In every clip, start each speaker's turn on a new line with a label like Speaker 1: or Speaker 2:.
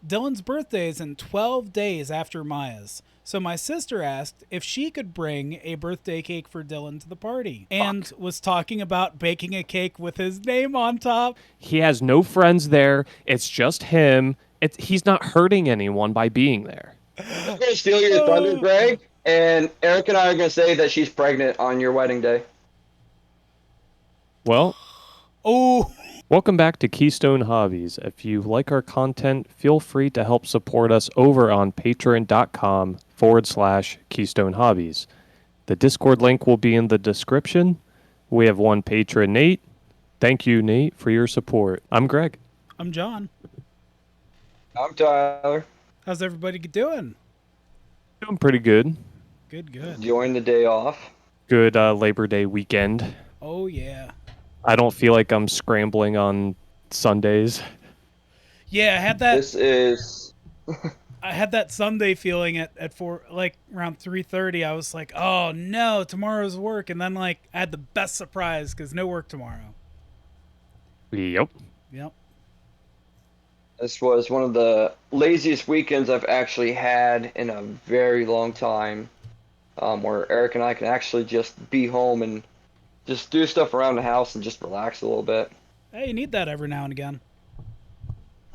Speaker 1: Dylan's birthday is in 12 days after Maya's. So my sister asked if she could bring a birthday cake for Dylan to the party and
Speaker 2: Fuck.
Speaker 1: was talking about baking a cake with his name on top.
Speaker 2: He has no friends there. It's just him. He's not hurting anyone by being there.
Speaker 3: I'm gonna steal your thunder,
Speaker 1: Uh,
Speaker 3: Greg, and Eric and I are gonna say that she's pregnant on your wedding day.
Speaker 2: Well,
Speaker 1: oh,
Speaker 2: welcome back to Keystone Hobbies. If you like our content, feel free to help support us over on patreon.com/Keystone Hobbies. The Discord link will be in the description. We have one patron, Nate. Thank you, Nate, for your support. I'm Greg.
Speaker 1: I'm John.
Speaker 3: I'm Tyler.
Speaker 1: How's everybody doing?
Speaker 2: Doing pretty good.
Speaker 1: Good, good.
Speaker 3: Enjoying the day off.
Speaker 2: Good Labor Day weekend.
Speaker 1: Oh, yeah.
Speaker 2: I don't feel like I'm scrambling on Sundays.
Speaker 1: Yeah,
Speaker 3: This is
Speaker 1: I had that Sunday feeling at four, like around 3:30. I was like, "Oh no, tomorrow's work," and then like I had the best surprise because no work tomorrow.
Speaker 2: Yep.
Speaker 1: Yep.
Speaker 3: this was one of the laziest weekends I've actually had in a very long time. Where Eric and I can actually just be home and just do stuff around the house and just relax a little bit.
Speaker 1: Hey, you need that every now and again.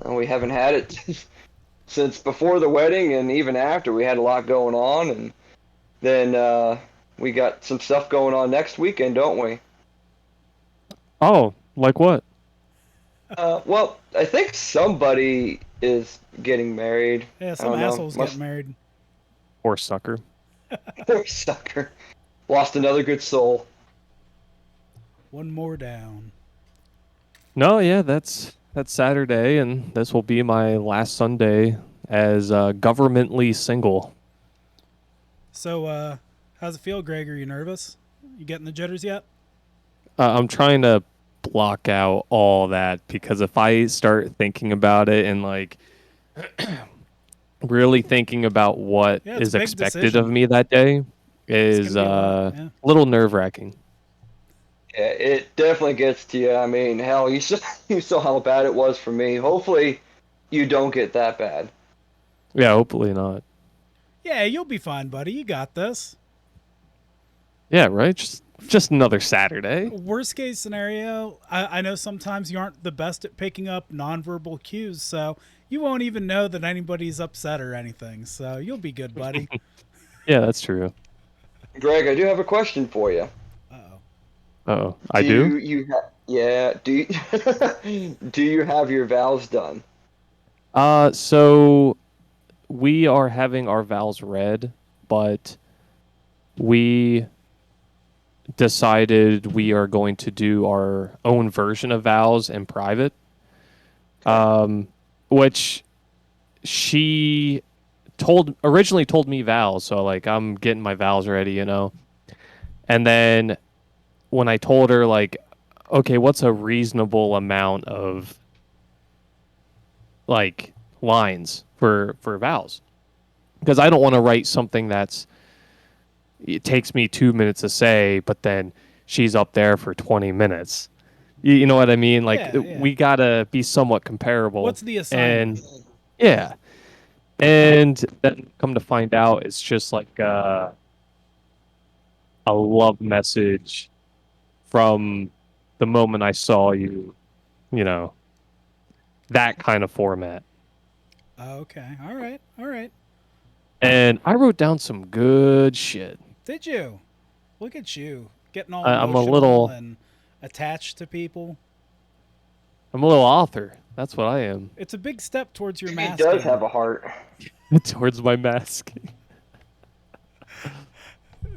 Speaker 3: We haven't had it since before the wedding, and even after we had a lot going on, and then we got some stuff going on next weekend, don't we?
Speaker 2: Oh, like what?
Speaker 3: Well, I think somebody is getting married.
Speaker 1: Yeah,
Speaker 3: I
Speaker 1: some
Speaker 3: don't know.
Speaker 1: assholes getting
Speaker 3: Must
Speaker 1: married.
Speaker 2: Or sucker.
Speaker 3: poor sucker. Lost another good soul.
Speaker 1: One more down.
Speaker 2: No, yeah, that's Saturday, and this will be my last Sunday as governmentally single.
Speaker 1: So, how's it feel, Greg? Are you nervous? You getting the jitters yet?
Speaker 2: I'm trying to block out all that because if I start thinking about it and like really thinking about what
Speaker 1: Yeah, it's a
Speaker 2: is
Speaker 1: big
Speaker 2: expected of
Speaker 1: decision.
Speaker 2: me that day
Speaker 1: It's
Speaker 2: is
Speaker 1: gonna be a lot. Yeah.
Speaker 2: a little nerve-wracking.
Speaker 3: Yeah, it definitely gets to you. I mean, hell, you saw how bad it was for me. Hopefully, you don't get that bad.
Speaker 2: Yeah, hopefully not.
Speaker 1: Yeah, you'll be fine, buddy. You got this.
Speaker 2: Yeah, right? Just another Saturday.
Speaker 1: Worst case scenario, I know sometimes you aren't the best at picking up nonverbal cues, so you won't even know that anybody's upset or anything. So you'll be good, buddy.
Speaker 2: Yeah, that's true.
Speaker 3: Greg, I do have a question for you.
Speaker 1: Uh-oh.
Speaker 2: Oh, I
Speaker 3: Do
Speaker 2: do?
Speaker 3: yeah, do you have your vows done?
Speaker 2: So we are having our vows read, but we decided we are going to do our own version of vows in private.
Speaker 3: Okay.
Speaker 2: Which she told originally told me vows, so like I'm getting my vows ready. And then when I told her like, okay, what's a reasonable amount of like lines for vows? Because I don't want to write something that's it takes me 2 minutes to say, but then she's up there for 20 minutes. You know what I mean? Like
Speaker 1: Yeah, yeah.
Speaker 2: we gotta be somewhat comparable.
Speaker 1: What's the assignment?
Speaker 2: And yeah, and then come to find out, it's just like a love message from the moment I saw you. You know that kind of format.
Speaker 1: Okay. All right. All right.
Speaker 2: And I wrote down some good shit.
Speaker 1: Did you? Look at you getting all
Speaker 2: I'm a
Speaker 1: emotional
Speaker 2: little,
Speaker 1: and attached to people.
Speaker 2: I'm a little author. That's what I am.
Speaker 1: It's a big step towards your
Speaker 3: He does
Speaker 1: masking.
Speaker 3: have a heart.
Speaker 2: Towards my mask.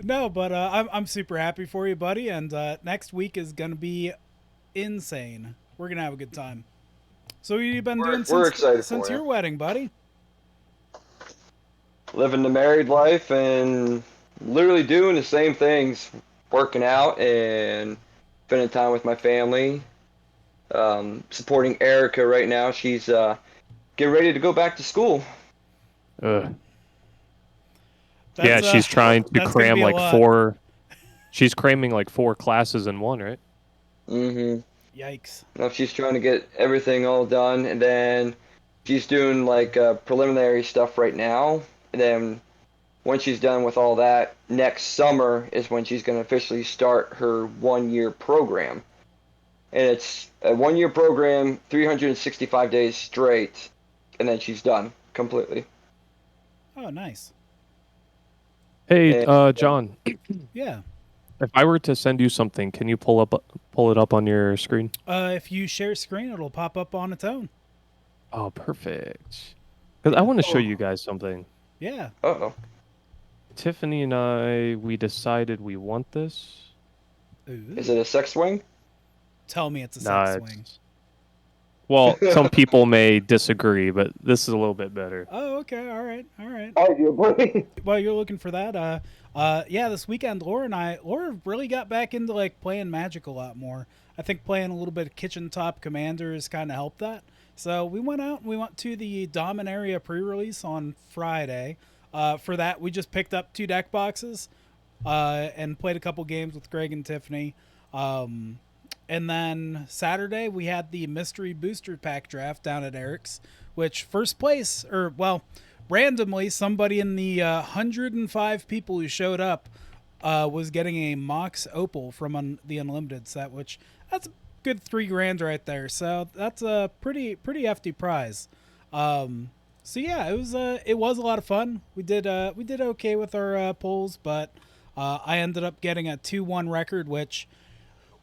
Speaker 1: No, but I'm super happy for you, buddy. And next week is gonna be insane. We're gonna have a good time. So what have you been doing
Speaker 3: We're excited
Speaker 1: since
Speaker 3: for you.
Speaker 1: your wedding, buddy?
Speaker 3: Living the married life and literally doing the same things, working out and spending time with my family. Supporting Erica right now. She's getting ready to go back to school.
Speaker 2: Ugh. Yeah,
Speaker 1: That's
Speaker 2: she's trying to
Speaker 1: that's gonna
Speaker 2: cram
Speaker 1: be a
Speaker 2: like
Speaker 1: lot.
Speaker 2: four. She's cramming like four classes in one, right?
Speaker 3: Mm-hmm.
Speaker 1: Yikes.
Speaker 3: Now she's trying to get everything all done, and then she's doing like preliminary stuff right now, and then once she's done with all that, next summer is when she's going to officially start her 1 year program. And it's a 1 year program, 365 days straight, and then she's done completely.
Speaker 1: Oh, nice.
Speaker 2: Hey,
Speaker 3: And
Speaker 2: John,
Speaker 1: Yeah.
Speaker 2: if I were to send you something, can you pull it up on your screen?
Speaker 1: If you share screen, it'll pop up on its own.
Speaker 2: Oh, perfect. Because I
Speaker 1: Yeah.
Speaker 2: want to show
Speaker 3: oh,
Speaker 2: you guys something.
Speaker 1: Yeah.
Speaker 3: oh,
Speaker 2: Tiffany and I, we decided we want this.
Speaker 3: is
Speaker 1: Ooh.
Speaker 3: it a sex swing?
Speaker 1: Tell me it's a sex
Speaker 2: Nah,
Speaker 1: swing.
Speaker 2: it's well, some people may disagree, but this is a little bit better.
Speaker 1: Oh, okay. All right. All right.
Speaker 3: Arguably.
Speaker 1: While you're looking for that, yeah, this weekend, Laura really got back into like playing Magic a lot more. I think playing a little bit of Kitchen Top Commander has kind of helped that. So we went out and we went to the Dominaria pre-release on Friday. For that, we just picked up 2 deck boxes and played a couple games with Greg and Tiffany. Um, and then Saturday we had the mystery booster pack draft down at Eric's, which first place, or well, randomly somebody in the 105 people who showed up was getting a Mox Opal from the Unlimited set, which that's a good $3,000 right there. So that's a pretty hefty prize. So yeah, it was a lot of fun. We did okay with our polls, but I ended up getting a 2-1 record, which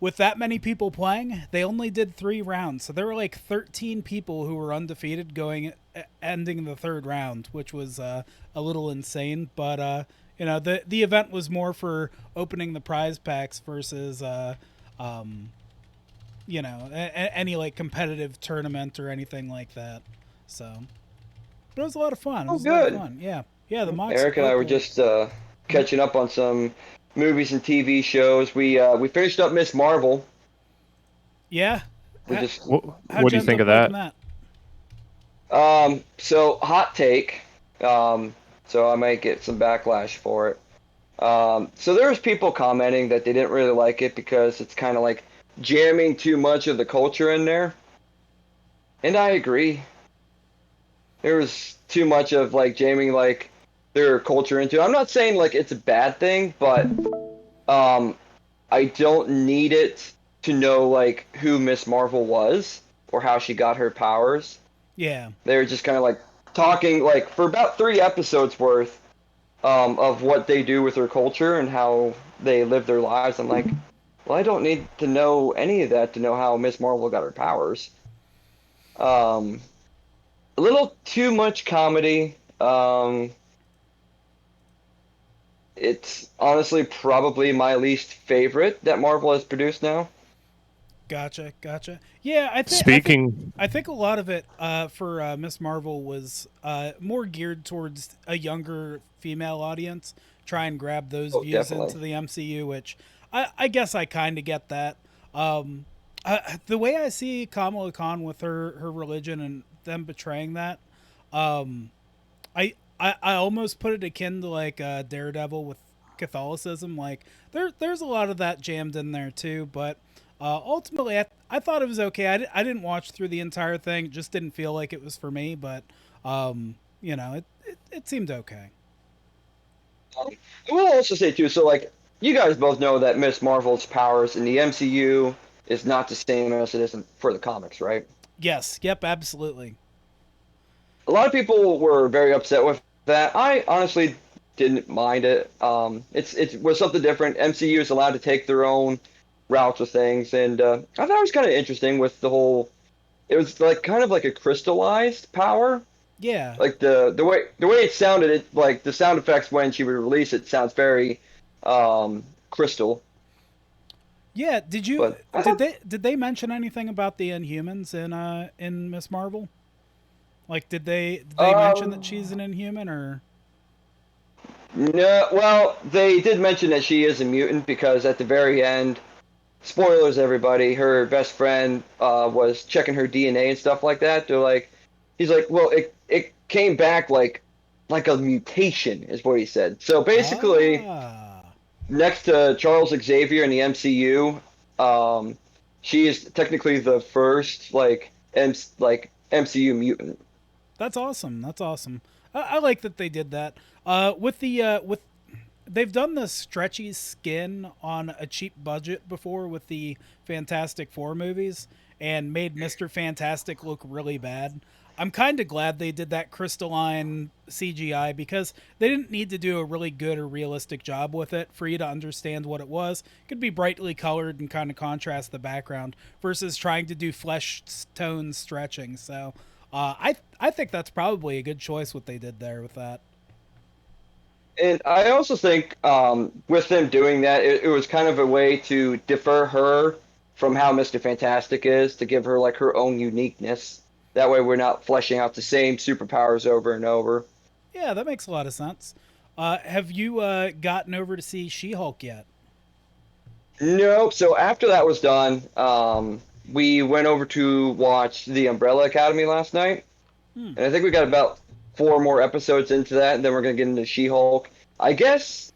Speaker 1: with that many people playing, they only did 3 rounds. So there were like 13 people who were undefeated ending the third round, which was a little insane. But the event was more for opening the prize packs versus um, any like competitive tournament or anything like that. So, but it was a lot of fun. It
Speaker 3: Oh,
Speaker 1: was a lot of
Speaker 3: good.
Speaker 1: fun. Yeah, yeah. The Mox
Speaker 3: Eric and I were
Speaker 1: Opal.
Speaker 3: just catching up on some movies and TV shows. We finished up Miss Marvel.
Speaker 1: Yeah.
Speaker 3: We
Speaker 1: How,
Speaker 3: just
Speaker 2: What
Speaker 1: how'd
Speaker 2: do
Speaker 1: you
Speaker 2: you
Speaker 1: end
Speaker 2: think
Speaker 1: up
Speaker 2: of
Speaker 1: liking
Speaker 2: that?
Speaker 1: that?
Speaker 3: so hot take. So I might get some backlash for it. So there was people commenting that they didn't really like it because it's kind of like jamming too much of the culture in there. And I agree. There was too much of like jamming like their culture into. I'm not saying like it's a bad thing, but um, I don't need it to know like who Miss Marvel was or how she got her powers.
Speaker 1: Yeah.
Speaker 3: They were just kind of like talking like for about 3 episodes worth of what they do with their culture and how they live their lives. I'm like, well, I don't need to know any of that to know how Miss Marvel got her powers. Um, a little too much comedy. It's honestly probably my least favorite that Marvel has produced now.
Speaker 1: Gotcha, gotcha. Yeah,
Speaker 2: Speaking,
Speaker 1: I think a lot of it for Miss Marvel was more geared towards a younger female audience, try and grab those
Speaker 3: Oh,
Speaker 1: views
Speaker 3: definitely.
Speaker 1: into the MCU, which I guess I kind of get that. The way I see Kamala Khan with her religion and them betraying that, um, I almost put it akin to like Daredevil with Catholicism. Like there's a lot of that jammed in there too, but ultimately I thought it was okay. I didn't watch through the entire thing. It just didn't feel like it was for me, but it seemed okay.
Speaker 3: I will also say too, so like you guys both know that Miss Marvel's powers in the MCU is not the same as it is for the comics, right?
Speaker 1: Yes, yep, absolutely.
Speaker 3: A lot of people were very upset with that. I honestly didn't mind it. It was something different. MCU is allowed to take their own routes with things, and I thought it was kind of interesting with the whole. It was like kind of like a crystallized power.
Speaker 1: Yeah.
Speaker 3: Like the way it sounded, it like the sound effects when she would release it sounds very crystal.
Speaker 1: Yeah,
Speaker 3: But I thought
Speaker 1: did they mention anything about the Inhumans in Miss Marvel? Like did they mention that
Speaker 3: um
Speaker 1: she's an Inhuman or
Speaker 3: no, well they did mention that she is a mutant because at the very end, spoilers everybody, her best friend was checking her DNA and stuff like that. They're like, he's like, well it came back like a mutation is what he said. So basically
Speaker 1: Ah.
Speaker 3: next to Charles Xavier in the MCU, um, she is technically the first like MCU mutant.
Speaker 1: That's awesome. That's awesome. I like that they did that. With the with they've done the stretchy skin on a cheap budget before with the Fantastic Four movies and made Mr. Fantastic look really bad. I'm kind of glad they did that crystalline CGI because they didn't need to do a really good or realistic job with it for you to understand what it was. It could be brightly colored and kind of contrast the background versus trying to do flesh tone stretching. So I think that's probably a good choice what they did there with that.
Speaker 3: And I also think with them doing that, it was kind of a way to defer her from how Mr. Fantastic is, to give her like her own uniqueness. That way, we're not fleshing out the same superpowers over and over.
Speaker 1: Yeah, that makes a lot of sense. Have you gotten over to see She-Hulk yet?
Speaker 3: Nope. So after that was done, we went over to watch The Umbrella Academy last night,
Speaker 1: Hmm.
Speaker 3: and I think we got about four more episodes into that, and then we're gonna get into She-Hulk. I guess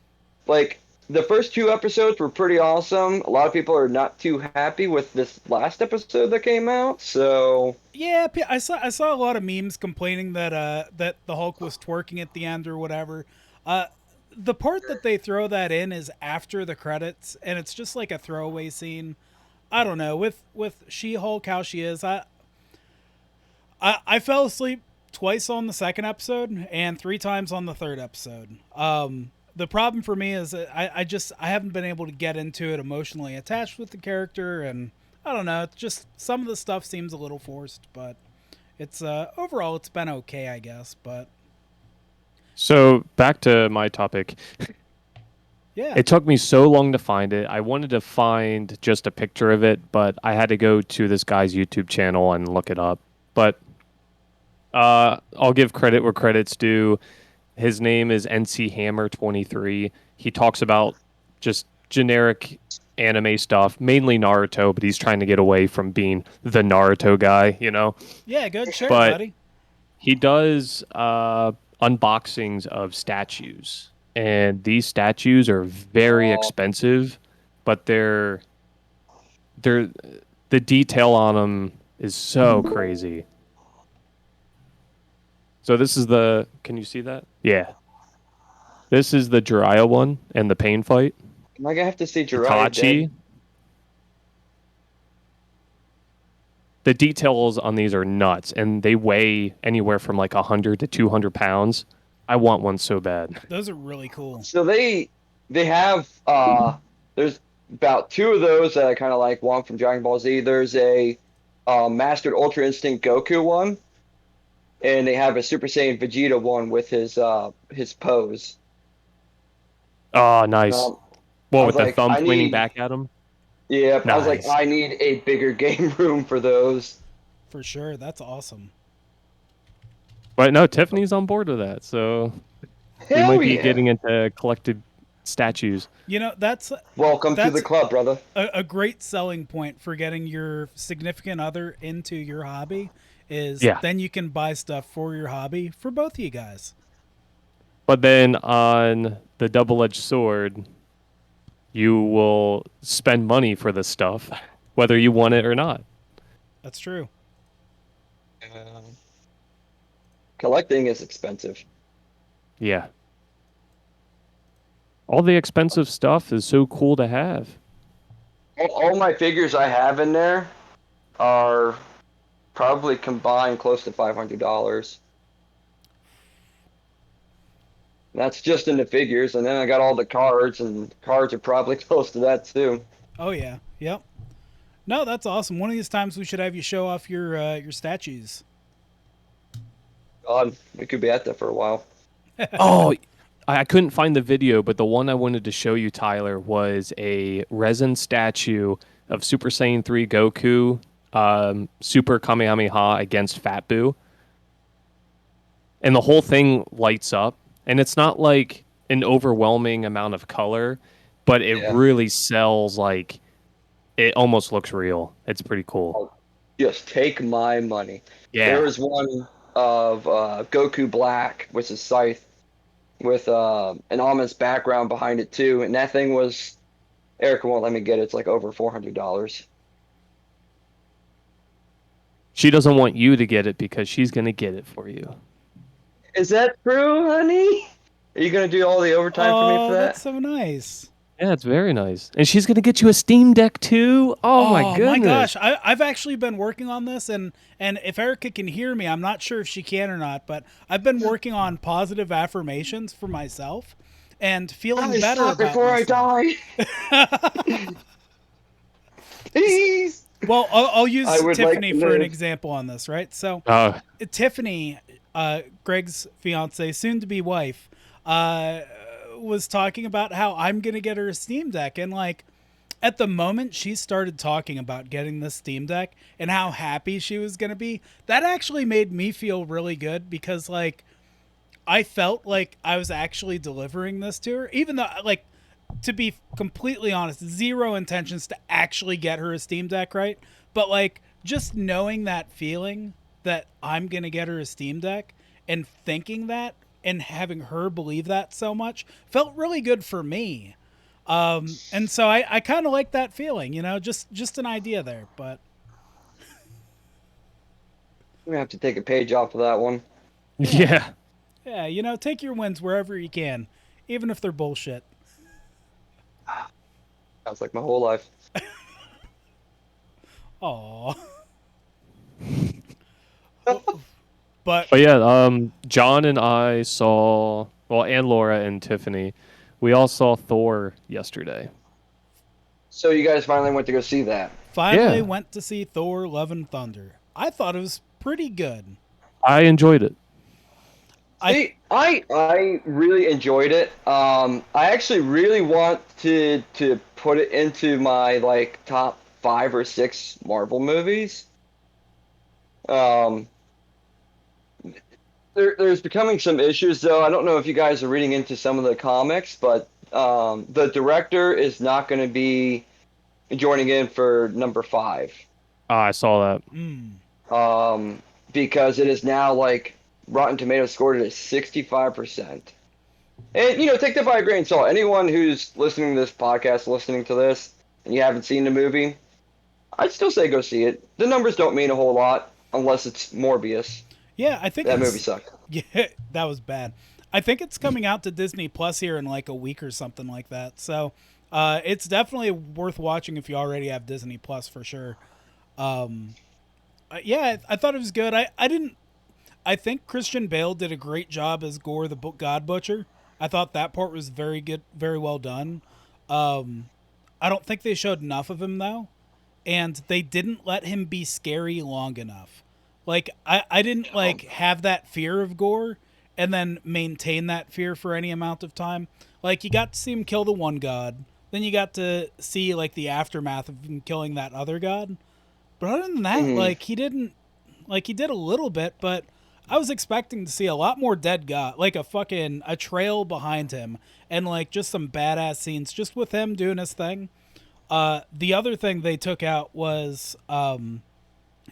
Speaker 3: like the first two episodes were pretty awesome. A lot of people are not too happy with this last episode that came out, so
Speaker 1: Yeah, I saw a lot of memes complaining that that the Hulk was twerking at the end or whatever. Uh, the part that they throw that in is after the credits, and it's just like a throwaway scene. I don't know with She-Hulk how she is. I fell asleep twice on the second episode and three times on the third episode. The problem for me is that I haven't been able to get into it emotionally attached with the character, and I don't know. It's just some of the stuff seems a little forced, but it's overall it's been okay, I guess. But
Speaker 2: So back to my topic.
Speaker 1: yeah,
Speaker 2: It took me so long to find it. I wanted to find just a picture of it, but I had to go to this guy's YouTube channel and look it up. But I'll give credit where credit's due. His name is NC Hammer 23. He talks about just generic anime stuff, mainly Naruto, but he's trying to get away from being the Naruto guy, you know.
Speaker 1: yeah, good, sure,
Speaker 2: But
Speaker 1: buddy.
Speaker 2: he does unboxings of statues, and these statues are very
Speaker 3: oh,
Speaker 2: expensive, but they're the detail on them is so crazy. So this is the. Can you see that? Yeah. This is the Jiraiya one and the pain fight.
Speaker 3: am I gonna have to see Jiraiya dead?
Speaker 2: Itachi. The details on these are nuts, and they weigh anywhere from like 100 to 200 pounds. I want one so bad.
Speaker 1: Those are really cool.
Speaker 3: So they have there's about two of those that I kind of like. One from Dragon Ball Z. There's a Mastered Ultra Instinct Goku one, and they have a Super Saiyan Vegeta one with his pose.
Speaker 2: Oh, nice.
Speaker 3: Um, I
Speaker 2: Well,
Speaker 3: was
Speaker 2: with the
Speaker 3: like,
Speaker 2: thumb
Speaker 3: I
Speaker 2: pointing
Speaker 3: need,
Speaker 2: back at him.
Speaker 3: yeah, I was like,
Speaker 2: Nice.
Speaker 3: I need a bigger game room for those.
Speaker 1: For sure, that's awesome.
Speaker 2: But no, Tiffany's on board with that, so we
Speaker 3: Hell
Speaker 2: might be
Speaker 3: yeah!
Speaker 2: getting into collected statues.
Speaker 1: You know,
Speaker 3: Welcome to the
Speaker 1: that's
Speaker 3: club, brother.
Speaker 1: a great selling point for getting your significant other into your hobby is
Speaker 2: Yeah.
Speaker 1: then you can buy stuff for your hobby for both of you guys.
Speaker 2: But then on the double-edged sword, you will spend money for this stuff, whether you want it or not.
Speaker 1: That's true.
Speaker 3: Collecting is expensive.
Speaker 2: Yeah. All the expensive stuff is so cool to have.
Speaker 3: All my figures I have in there are probably combined close to $500. That's just in the figures, and then I got all the cards, and cards are probably close to that too.
Speaker 1: Oh yeah. Yep. No, that's awesome. One of these times we should have you show off your statues.
Speaker 3: God, we could be at that for a while.
Speaker 2: Oh, I couldn't find the video, but the one I wanted to show you, Tyler, was a resin statue of Super Saiyan 3 Goku, Super Kamehameha against Fat Boo. And the whole thing lights up. And it's not like an overwhelming amount of color, but it
Speaker 3: Yeah.
Speaker 2: really sells like it almost looks real. It's pretty cool.
Speaker 3: I'll just take my money. There
Speaker 2: Yeah.
Speaker 3: was one of Goku Black, which is Scythe, with an ominous background behind it too, and that thing was Erica won't let me get it. It's like over $400.
Speaker 2: She doesn't want you to get it because she's gonna get it for you.
Speaker 3: Is that true, honey? Are you gonna do all the overtime for me for
Speaker 1: Oh, that's
Speaker 3: that?
Speaker 1: so nice.
Speaker 2: Yeah, it's very nice. And she's gonna get you a Steam Deck too. Oh my
Speaker 1: Oh my
Speaker 2: goodness.
Speaker 1: gosh, I've actually been working on this, and if Erica can hear me, I'm not sure if she can or not, but I've been working on positive affirmations for myself, and feeling
Speaker 3: Guys,
Speaker 1: better
Speaker 3: stop
Speaker 1: about
Speaker 3: before I
Speaker 1: myself.
Speaker 3: die. Please.
Speaker 1: Well, I'll
Speaker 3: I
Speaker 1: use
Speaker 3: would like
Speaker 1: Tiffany
Speaker 3: to
Speaker 1: for an
Speaker 3: live.
Speaker 1: example on this, right? So,
Speaker 2: Oh,
Speaker 1: Tiffany, Greg's fiance, soon to be wife, uh, was talking about how I'm gonna get her a Steam Deck, and like at the moment she started talking about getting the Steam Deck and how happy she was gonna be, that actually made me feel really good because like I felt like I was actually delivering this to her, even though like to be completely honest, zero intentions to actually get her a Steam Deck, right? But like just knowing that feeling that I'm gonna get her a Steam Deck and thinking that and having her believe that so much felt really good for me. And so I kind of like that feeling, you know, just an idea there. But
Speaker 3: I'm gonna have to take a page off of that one.
Speaker 1: yeah,
Speaker 2: yeah.
Speaker 1: yeah, you know, take your wins wherever you can, even if they're bullshit.
Speaker 3: Sounds like my whole life.
Speaker 1: Aw. But
Speaker 2: But yeah, John and I saw, well, and Laura and Tiffany, we all saw Thor yesterday.
Speaker 3: So you guys finally went to go see that.
Speaker 1: finally
Speaker 2: Yeah,
Speaker 1: went to see Thor: Love and Thunder. I thought it was pretty good.
Speaker 2: I enjoyed it.
Speaker 1: I
Speaker 3: See, I really enjoyed it. I actually really want to put it into my like top 5 or 6 Marvel movies. Um, there's becoming some issues though. I don't know if you guys are reading into some of the comics, but the director is not going to be joining in for number 5.
Speaker 2: Ah, I saw that.
Speaker 1: mm,
Speaker 3: Because it is now like Rotten Tomatoes scored it at 65%. And take that by a grain of salt. Anyone who's listening to this podcast, listening to this, and you haven't seen the movie, I'd still say go see it. The numbers don't mean a whole lot unless it's Morbius.
Speaker 1: yeah, I think
Speaker 3: That movie
Speaker 1: it's
Speaker 3: sucked.
Speaker 1: yeah, that was bad. I think it's coming out to Disney Plus here in like a week or something like that. So, it's definitely worth watching if you already have Disney Plus for sure. Yeah, I thought it was good. I didn't. I think Christian Bale did a great job as Gore the God Butcher. I thought that part was very good, very well done. I don't think they showed enough of him though, and they didn't let him be scary long enough. Like I didn't like have that fear of Gore and then maintain that fear for any amount of time. Like you got to see him kill the one god, then you got to see like the aftermath of him killing that other god. But other than that,
Speaker 3: Hmm.
Speaker 1: like he didn't like he did a little bit, but I was expecting to see a lot more dead god, like a trail behind him, and like just some badass scenes just with him doing his thing. The other thing they took out was, and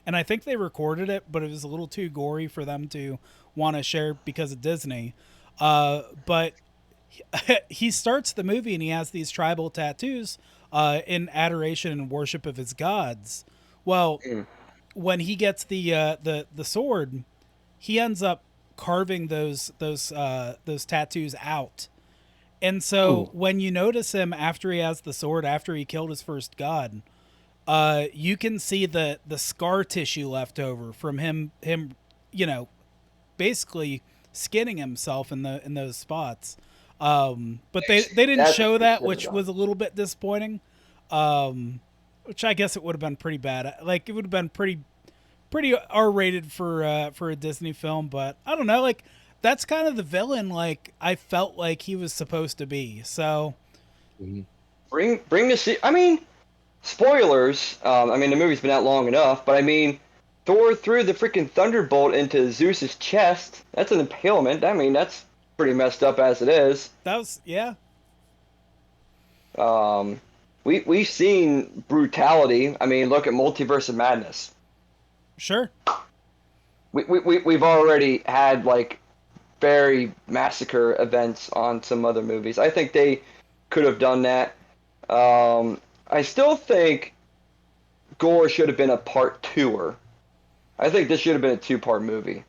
Speaker 1: I think they recorded it, but it was a little too gory for them to want to share because of Disney. But he starts the movie and he has these tribal tattoos in adoration and worship of his gods. Well,
Speaker 3: Mm.
Speaker 1: when he gets the sword, he ends up carving those tattoos out. And so
Speaker 2: Ooh.
Speaker 1: when you notice him after he has the sword, after he killed his first god, you can see the scar tissue left over from him, you know, basically skinning himself in those spots. But they didn't
Speaker 3: That's
Speaker 1: show
Speaker 3: what
Speaker 1: that,
Speaker 3: should have
Speaker 1: which
Speaker 3: done.
Speaker 1: was a little bit disappointing. Which I guess it would have been pretty bad. Like it would have been pretty R rated for a Disney film, but I don't know. Like that's kind of the villain. Like I felt like he was supposed to be. So
Speaker 2: Mhm.
Speaker 3: Bring the I mean, spoilers. I mean, the movie's been out long enough, but I mean, Thor threw the freaking thunderbolt into Zeus's chest. That's an impalement. I mean, that's pretty messed up as it is.
Speaker 1: that was yeah,
Speaker 3: Um, we've seen brutality. I mean, look at Multiverse of Madness.
Speaker 1: sure.
Speaker 3: We've already had like very massacre events on some other movies. I think they could have done that. I still think Gore should have been a part twoer. I think this should have been a two-part movie.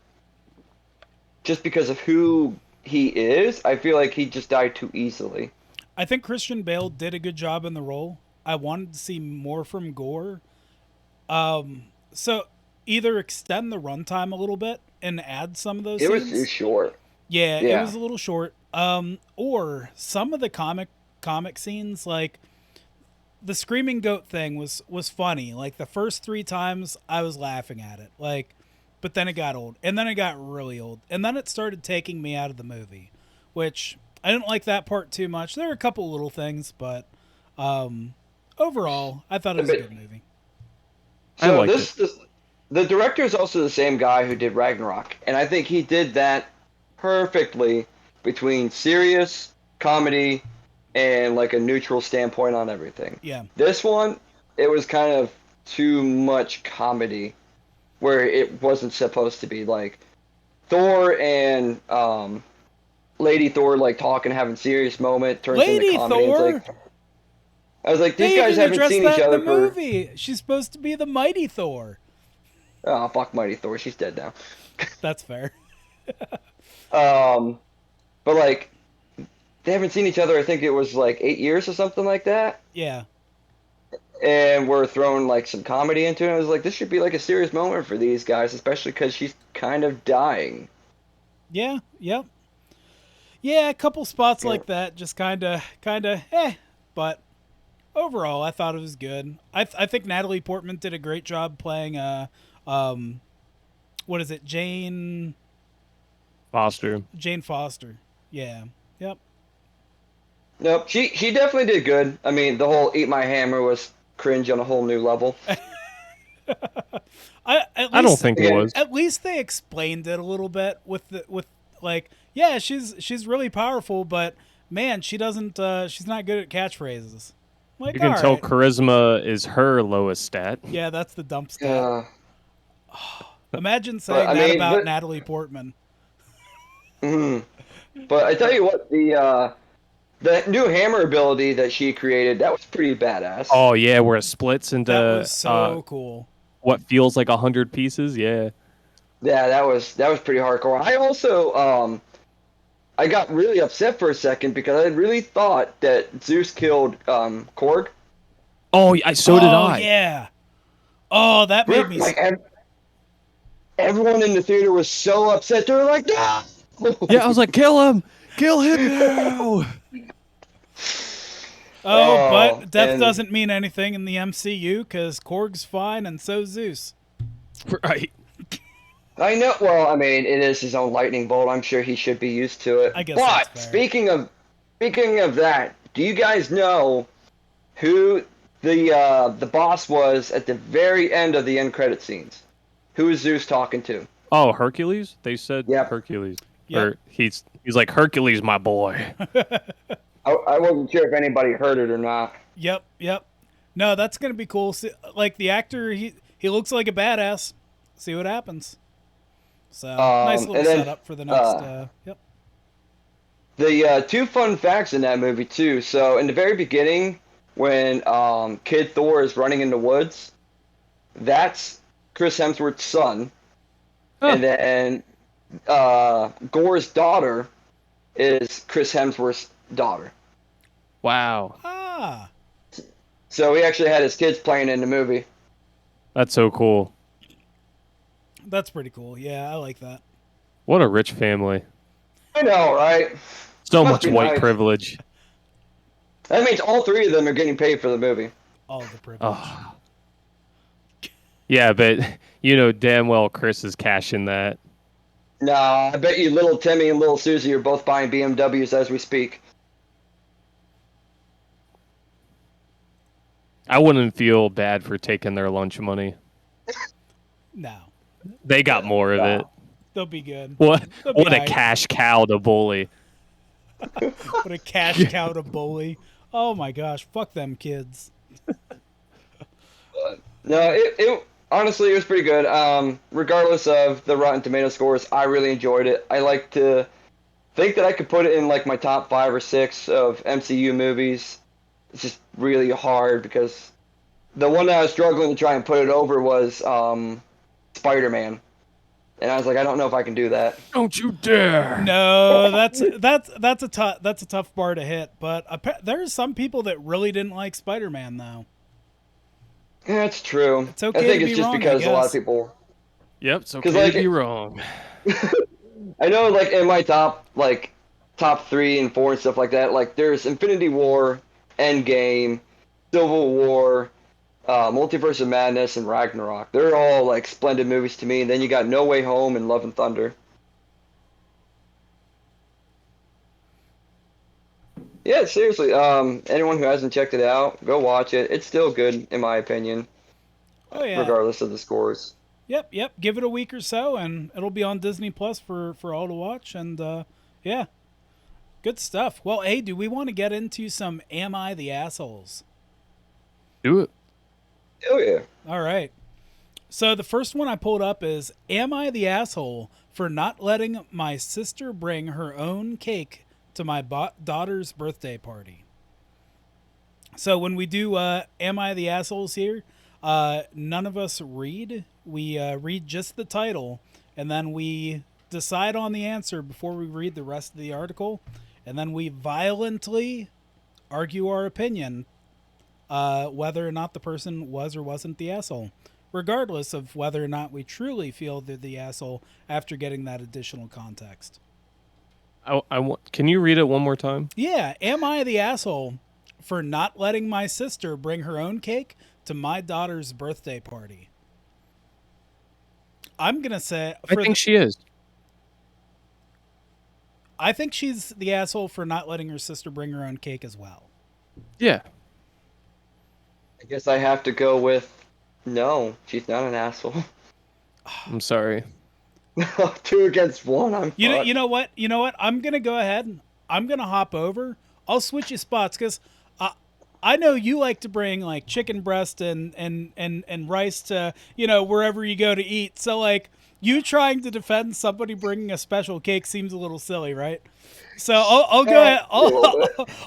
Speaker 3: Just because of who he is, I feel like he just died too easily.
Speaker 1: I think Christian Bale did a good job in the role. I wanted to see more from Gore. So either extend the runtime a little bit and add some of those
Speaker 3: It was too
Speaker 1: scenes.
Speaker 3: short.
Speaker 1: Yeah, it
Speaker 3: Yeah.
Speaker 1: was a little short. Or some of the comic scenes, like the screaming goat thing, was funny. Like the first 3 times, I was laughing at it. Like, but then it got old, and then it got really old, and then it started taking me out of the movie, which I didn't like that part too much. There were a couple little things, but overall, I thought it was a
Speaker 3: But
Speaker 1: good movie.
Speaker 2: I
Speaker 3: so
Speaker 2: liked it.
Speaker 3: the director is also the same guy who did Ragnarok, and I think he did that perfectly between serious comedy and like a neutral standpoint on everything.
Speaker 1: Yeah,
Speaker 3: This one, it was kind of too much comedy where it wasn't supposed to be. Like Thor and Lady Thor like talking, having serious moment turns into
Speaker 1: Lady
Speaker 3: comedy. It's
Speaker 1: Thor.
Speaker 3: like I was like, these
Speaker 1: They
Speaker 3: guys
Speaker 1: even
Speaker 3: haven't
Speaker 1: addressed
Speaker 3: seen each
Speaker 1: that in the
Speaker 3: other for
Speaker 1: movie. She's supposed to be the mighty Thor.
Speaker 3: oh fuck Mighty Thor, she's dead now.
Speaker 1: That's fair.
Speaker 3: Um, but like they haven't seen each other. I think it was like 8 years or something like that.
Speaker 1: Yeah.
Speaker 3: And we're throwing like some comedy into it. I was like, this should be like a serious moment for these guys, especially because she's kind of dying.
Speaker 1: Yeah. Yep. Yeah, a couple spots
Speaker 3: Yeah.
Speaker 1: like that, just kind of, but overall, I thought it was good. I think Natalie Portman did a great job playing um, what is it,
Speaker 2: Foster.
Speaker 1: Jane Foster. Yeah. Yep.
Speaker 3: Nope, she definitely did good. I mean, the whole "Eat My Hammer" was cringe on a whole new level.
Speaker 2: I don't think it
Speaker 3: Again,
Speaker 2: was.
Speaker 1: at least they explained it a little bit with like, yeah, she's really powerful, but man, she's not good at catchphrases. I'm like,
Speaker 2: You can
Speaker 1: all
Speaker 2: tell
Speaker 1: right.
Speaker 2: charisma is her lowest stat.
Speaker 1: Yeah, that's the dump stat.
Speaker 3: uh,
Speaker 1: Imagine
Speaker 3: but
Speaker 1: saying
Speaker 3: I
Speaker 1: that
Speaker 3: mean,
Speaker 1: about Natalie Portman.
Speaker 3: mhm. But I tell you what, the new hammer ability that she created, that was pretty badass.
Speaker 2: Oh yeah, where it splits
Speaker 1: That was
Speaker 2: into
Speaker 1: so cool.
Speaker 2: what feels like 100 pieces. Yeah.
Speaker 3: Yeah, that was pretty hardcore. I also I got really upset for a second because I really thought that Zeus killed Korg.
Speaker 2: Oh, so did
Speaker 1: Oh
Speaker 2: I.
Speaker 1: yeah. Oh, that made me.
Speaker 3: Like everyone in the theater was so upset. They were like, no!
Speaker 2: Yeah, I was like, kill him now.
Speaker 1: Oh,
Speaker 3: Oh,
Speaker 1: but death
Speaker 3: and
Speaker 1: doesn't mean anything in the MCU because Korg's fine and so Zeus.
Speaker 2: Right.
Speaker 3: I know. Well, I mean, it is his own lightning bolt. I'm sure he should be used to it.
Speaker 1: I guess
Speaker 3: But
Speaker 1: that's fair.
Speaker 3: speaking of that, do you guys know who the boss was at the very end of the end credit scenes? Who is Zeus talking to?
Speaker 2: Oh, Hercules? They said
Speaker 3: Yep.
Speaker 2: Hercules.
Speaker 1: Yep.
Speaker 2: Or he's like Hercules, my boy.
Speaker 3: I wasn't sure if anybody heard it or not.
Speaker 1: Yep. No, that's gonna be cool. See, like the actor, he looks like a badass. See what happens. So nice little
Speaker 3: and then,
Speaker 1: setup for the next. Yep.
Speaker 3: The two fun facts in that movie too. So in the very beginning, when Kid Thor is running in the woods, that's Chris Hemsworth's son, and then Gore's daughter is Chris Hemsworth's daughter.
Speaker 2: Wow.
Speaker 1: Ah,
Speaker 3: So he actually had his kids playing in the movie.
Speaker 2: That's so cool.
Speaker 1: that's pretty cool. Yeah, I like that.
Speaker 2: What a rich family.
Speaker 3: I know, right?
Speaker 2: So
Speaker 3: Must
Speaker 2: much
Speaker 3: be
Speaker 2: white
Speaker 3: nice.
Speaker 2: privilege.
Speaker 3: That means all three of them are getting paid for the movie.
Speaker 1: All the privilege.
Speaker 2: Oh. Yeah, but you know damn well Chris is cashing that.
Speaker 3: Nah, I bet you little Timmy and little Susie are both buying BMWs as we speak.
Speaker 2: I wouldn't feel bad for taking their lunch money.
Speaker 1: No,
Speaker 2: They got more of it.
Speaker 1: they'll be good.
Speaker 2: What
Speaker 1: They'll be
Speaker 2: what a
Speaker 1: aight.
Speaker 2: cash cow to bully.
Speaker 1: What a cash cow to bully. Oh my gosh, fuck them kids.
Speaker 3: No, it honestly it was pretty good. Regardless of the Rotten Tomato scores, I really enjoyed it. I like to think that I could put it in like my top 5 or 6 of MCU movies. It's just really hard because the one that I was struggling to try and put it over was Spider-Man. And I was like, I don't know if I can do that.
Speaker 2: Don't you dare!
Speaker 1: No, that's a tough bar to hit. But there's some people that really didn't like Spider-Man, though.
Speaker 3: Yeah, it's true.
Speaker 1: It's okay
Speaker 3: I think
Speaker 1: to
Speaker 3: it's
Speaker 1: be
Speaker 3: just
Speaker 1: wrong, I
Speaker 3: because a lot of
Speaker 1: guess.
Speaker 3: people.
Speaker 2: Yep, it's
Speaker 3: 'Cause,
Speaker 2: okay
Speaker 3: like,
Speaker 2: to be wrong.
Speaker 3: I know, like in my top 3 and 4 and stuff like that. Like there's Infinity War, Endgame, Civil War, Multiverse of Madness, and Ragnarok. They're all like splendid movies to me. And then you got No Way Home and Love and Thunder. Yeah, seriously. Anyone who hasn't checked it out, go watch it. It's still good in my opinion,
Speaker 1: Oh yeah.
Speaker 3: regardless of the scores.
Speaker 1: Yep. Give it a week or so, and it'll be on Disney Plus for all to watch. And yeah, good stuff. Well, hey, do we want to get into some Am I the Assholes?
Speaker 2: Do it.
Speaker 3: Oh yeah.
Speaker 1: All right. So the first one I pulled up is Am I the asshole for not letting my sister bring her own cake to my daughter's birthday party? So when we do Am I the Assholes here, none of us read. We read just the title, and then we decide on the answer before we read the rest of the article, and then we violently argue our opinion whether or not the person was or wasn't the asshole, regardless of whether or not we truly feel they're the asshole after getting that additional context.
Speaker 2: Can you read it one more time?
Speaker 1: Yeah, am I the asshole for not letting my sister bring her own cake to my daughter's birthday party? I'm going to say...
Speaker 2: I think she is.
Speaker 1: I think she's the asshole for not letting her sister bring her own cake as well.
Speaker 2: Yeah.
Speaker 3: I guess I have to go with no. She's not an asshole.
Speaker 2: I'm sorry.
Speaker 3: 2 against 1. I'm
Speaker 1: You
Speaker 3: fucked.
Speaker 1: know what? I'm going to go ahead. I'm going to hop over. I'll switch you spots because I know you like to bring like chicken breast and rice to, wherever you go to eat. So like you trying to defend somebody bringing a special cake seems a little silly, right? So I'll go ahead.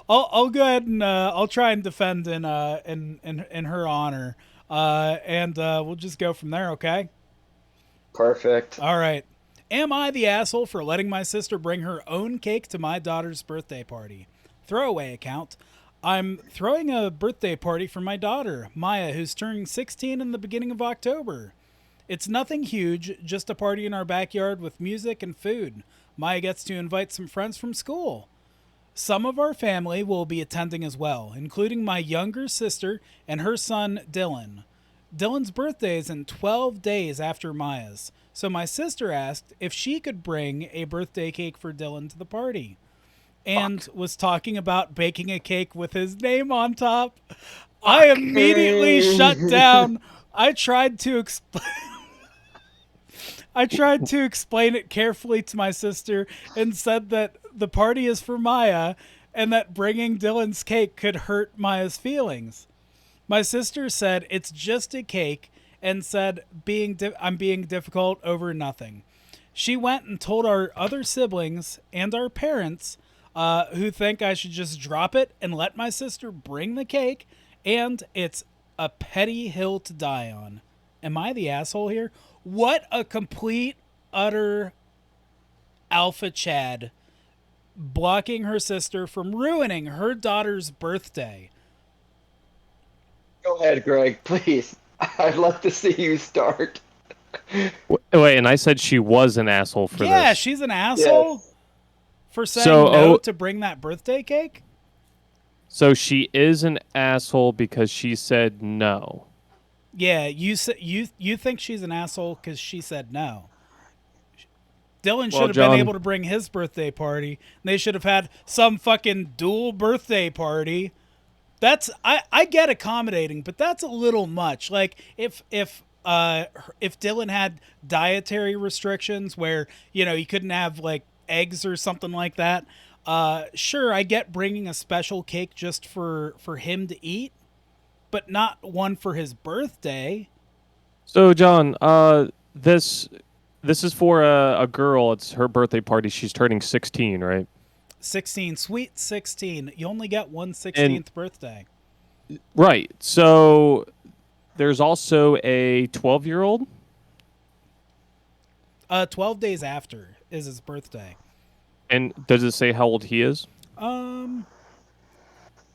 Speaker 1: I'll go ahead and I'll try and defend in her honor. And we'll just go from there. Okay.
Speaker 3: Perfect.
Speaker 1: All right. Am I the asshole for letting my sister bring her own cake to my daughter's birthday party? Throwaway account. I'm throwing a birthday party for my daughter, Maya, who's turning 16 in the beginning of October. It's nothing huge, just a party in our backyard with music and food. Maya gets to invite some friends from school. Some of our family will be attending as well, including my younger sister and her son, Dylan. Dylan's birthday is in 12 days after Maya's, so my sister asked if she could bring a birthday cake for Dylan to the party. And was talking about baking a cake with his name on top. I immediately shut down. I tried to explain it carefully to my sister and said that the party is for Maya and that bringing Dylan's cake could hurt Maya's feelings. My sister said it's just a cake and said I'm being difficult over nothing. She went and told our other siblings and our parents who think I should just drop it and let my sister bring the cake, and it's a petty hill to die on. Am I the asshole here? What a complete, utter alpha Chad, blocking her sister from ruining her daughter's birthday.
Speaker 3: Go ahead, Greg, please. I'd love to see you start.
Speaker 2: Wait, and I said she was an asshole for this.
Speaker 1: Yeah, she's an asshole.
Speaker 3: Yes.
Speaker 1: For saying no to bring that birthday cake?
Speaker 2: So she is an asshole because she said no.
Speaker 1: Yeah, you think she's an asshole because she said no. Dylan should have been able to bring his birthday party. And they should have had some fucking dual birthday party. I get accommodating, but that's a little much. Like if Dylan had dietary restrictions where he couldn't have like eggs or something like that, sure, I get bringing a special cake just for him to eat, but not one for his birthday.
Speaker 2: So John, this is for a girl. It's her birthday party. She's turning 16, right?
Speaker 1: 16, sweet 16. You only get one 16th birthday.
Speaker 2: Right. So there's also a 12-year-old.
Speaker 1: 12 days after is his birthday.
Speaker 2: And does it say how old he is?
Speaker 1: Um,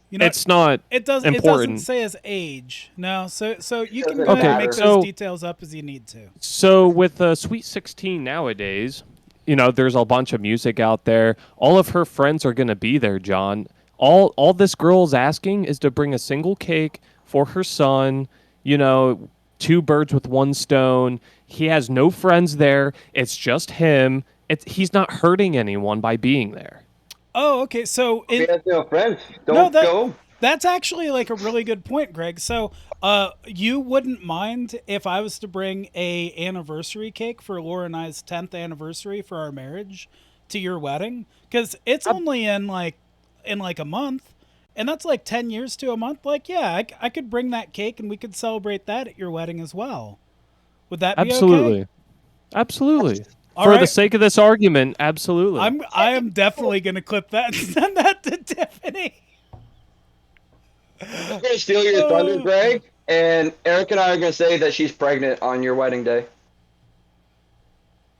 Speaker 1: you know,
Speaker 2: It's not
Speaker 1: it doesn't
Speaker 2: important.
Speaker 1: say his age. No, so you can
Speaker 3: Doesn't
Speaker 1: go ahead and
Speaker 2: Okay,
Speaker 1: make
Speaker 3: matter.
Speaker 1: those
Speaker 2: so
Speaker 1: details up as you need to.
Speaker 2: so with Sweet 16 nowadays, there's a bunch of music out there. All of her friends are gonna be there, John. All this girl's asking is to bring a single cake for her son. You know, two birds with one stone. He has no friends there. It's just him. He's not hurting anyone by being there.
Speaker 1: Oh, okay. So
Speaker 3: If he
Speaker 1: in
Speaker 3: has no friends,
Speaker 1: no
Speaker 3: don't
Speaker 1: that
Speaker 3: go.
Speaker 1: that's actually like a really good point, Greg. So you wouldn't mind if I was to bring a anniversary cake for Laura and I's 10th anniversary for our marriage to your wedding? Because it's only in like a month, and that's like 10 years to a month. Like, yeah, I could bring that cake and we could celebrate that at your wedding as well. Would that be okay?
Speaker 2: Absolutely. Absolutely.
Speaker 1: All
Speaker 2: For the
Speaker 1: right.
Speaker 2: sake of this argument, absolutely.
Speaker 1: I am definitely gonna clip that and send that to Tiffany.
Speaker 3: I'm gonna steal your thunder, Greg, and Eric and I are gonna say that she's pregnant on your wedding day.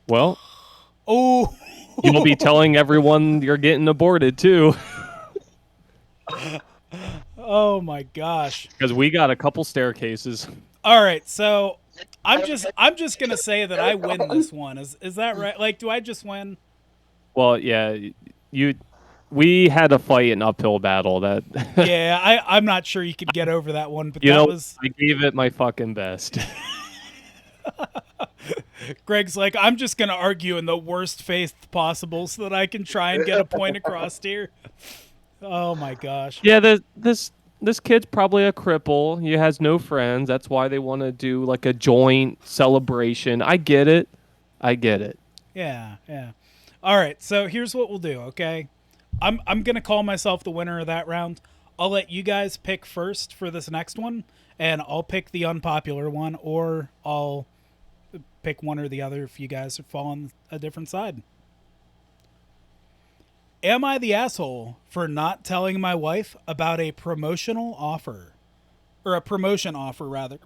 Speaker 2: Well,
Speaker 1: Oh,
Speaker 2: you'll be telling everyone you're getting aborted too,
Speaker 1: oh my gosh.
Speaker 2: because we got a couple staircases.
Speaker 1: All right, so I'm just gonna say that I win this one. Is that right? Like, do I just win?
Speaker 2: Well, yeah, you. We had to fight an uphill battle. That
Speaker 1: Yeah, I'm not sure you could get over that one, but
Speaker 2: you
Speaker 1: that
Speaker 2: know,
Speaker 1: was
Speaker 2: I gave it my fucking best.
Speaker 1: Greg's like, I'm just gonna argue in the worst faith possible so that I can try and get a point across here. Oh my gosh.
Speaker 2: Yeah, this kid's probably a cripple. He has no friends. That's why they want to do like a joint celebration. I get it. I get it.
Speaker 1: Yeah, yeah. All right, so here's what we'll do, okay? I'm gonna call myself the winner of that round. I'll let you guys pick first for this next one, and I'll pick the unpopular one, or I'll pick one or the other if you guys fall on a different side. Am I the asshole for not telling my wife about a promotional offer? Or a promotion offer, rather.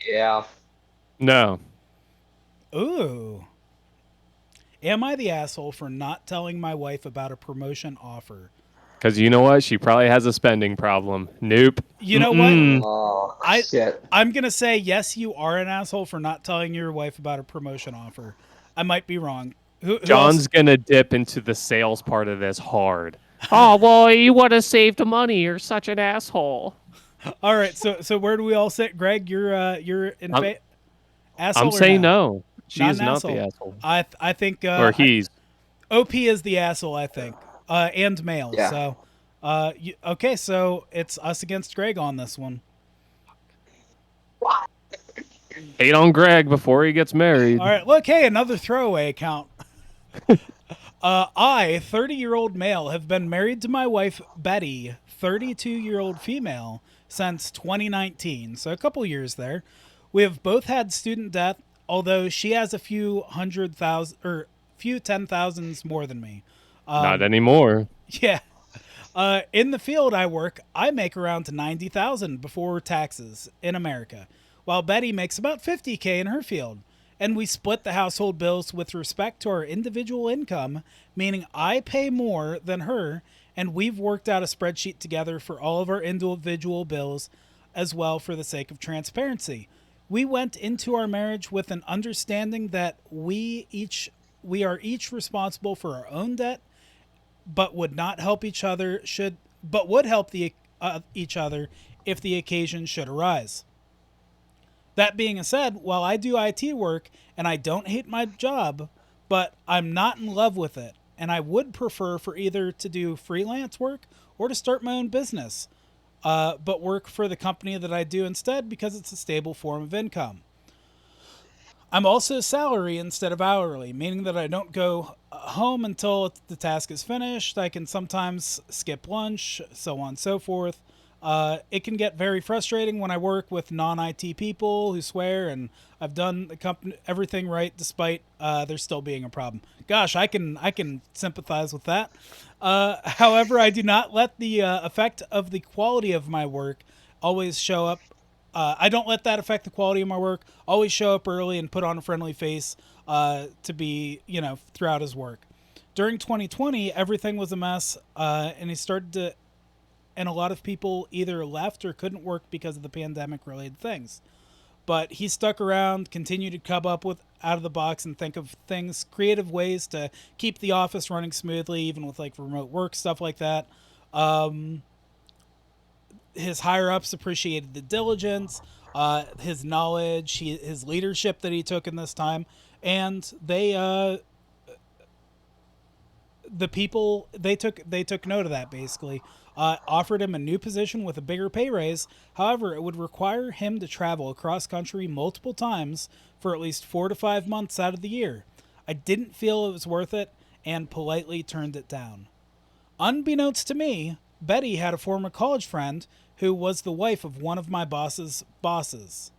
Speaker 3: Yeah.
Speaker 2: No.
Speaker 1: Ooh. Am I the asshole for not telling my wife about a promotion offer?
Speaker 2: Because you know what? She probably has a spending problem. Nope.
Speaker 1: You know
Speaker 2: Mm-mm.
Speaker 1: what?
Speaker 3: Oh
Speaker 1: I
Speaker 3: shit.
Speaker 1: I'm gonna say yes. You are an asshole for not telling your wife about a promotion offer. I might be wrong. Who
Speaker 2: John's
Speaker 1: else?
Speaker 2: gonna dip into the sales part of this hard. Oh well, you would have saved money. You're such an asshole.
Speaker 1: All right. So where do we all sit, Greg? You're in
Speaker 2: I'm-
Speaker 1: asshole
Speaker 2: I'm
Speaker 1: or
Speaker 2: saying
Speaker 1: no?
Speaker 2: no. She
Speaker 1: Not
Speaker 2: is
Speaker 1: an
Speaker 2: not
Speaker 1: asshole.
Speaker 2: the asshole,
Speaker 1: I think
Speaker 2: or he's.
Speaker 1: OP is the asshole. I think and male.
Speaker 3: Yeah.
Speaker 1: So okay. So it's us against Greg on this one.
Speaker 2: Hate on Greg before he gets married.
Speaker 1: All right. Look, hey, another throwaway account. I, 30-year-old male, have been married to my wife, Betty, 32-year-old female, since 2019. So a couple years there. We have both had student debt, although she has a few 100,000 or few 10,000s more than me.
Speaker 2: Not anymore.
Speaker 1: Yeah. In the field I work, I make around 90,000 before taxes in America, while Betty makes about 50K in her field. And we split the household bills with respect to our individual income, meaning I pay more than her, and we've worked out a spreadsheet together for all of our individual bills as well for the sake of transparency. We went into our marriage with an understanding that we are each responsible for our own debt, but would not help each other would help each other if the occasion should arise. That being said, while I do IT work and I don't hate my job, but I'm not in love with it, and I would prefer for either to do freelance work or to start my own business, but work for the company that I do instead because it's a stable form of income. I'm also salary instead of hourly, meaning that I don't go home until the task is finished. I can sometimes skip lunch, so on and so forth. It can get very frustrating when I work with non-IT people who swear and I've done the company everything right despite there still being a problem. Gosh, I can sympathize with that. However, I do not let the effect of the quality of my work always show up I don't let that affect the quality of my work. Always show up early and put on a friendly face to be, throughout his work. During 2020, everything was a mess, and he started to, and a lot of people either left or couldn't work because of the pandemic related things. But he stuck around, continued to come up with out of the box and think of things, creative ways to keep the office running smoothly, even with like remote work, stuff like that. His higher ups appreciated the diligence, his knowledge, his leadership that he took in this time, and the people they took note of that basically. Offered him a new position with a bigger pay raise. However, it would require him to travel across country multiple times for at least 4 to 5 months out of the year. I didn't feel it was worth it and politely turned it down. Unbeknownst to me, Betty had a former college friend who was the wife of one of my boss's bosses.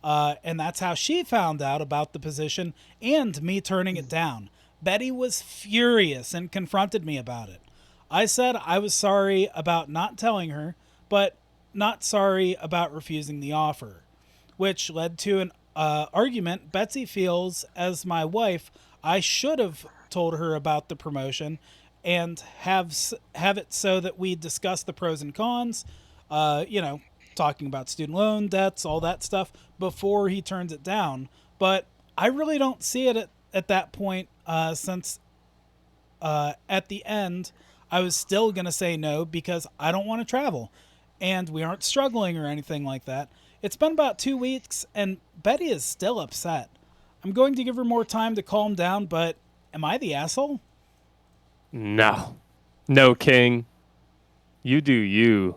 Speaker 1: And that's how she found out about the position and me turning it down. Betty was furious and confronted me about it. I said I was sorry about not telling her, but not sorry about refusing the offer, which led to an argument. Betsy feels, as my wife, I should have told her about the promotion and have it so that we discuss the pros and cons, talking about student loan debts, all that stuff, before he turns it down. But I really don't see it at that point, since at the end, I was still going to say no because I don't want to travel. And we aren't struggling or anything like that. It's been about 2 weeks, and Betty is still upset. I'm going to give her more time to calm down, but am I the asshole?
Speaker 2: No. No, King. You do you.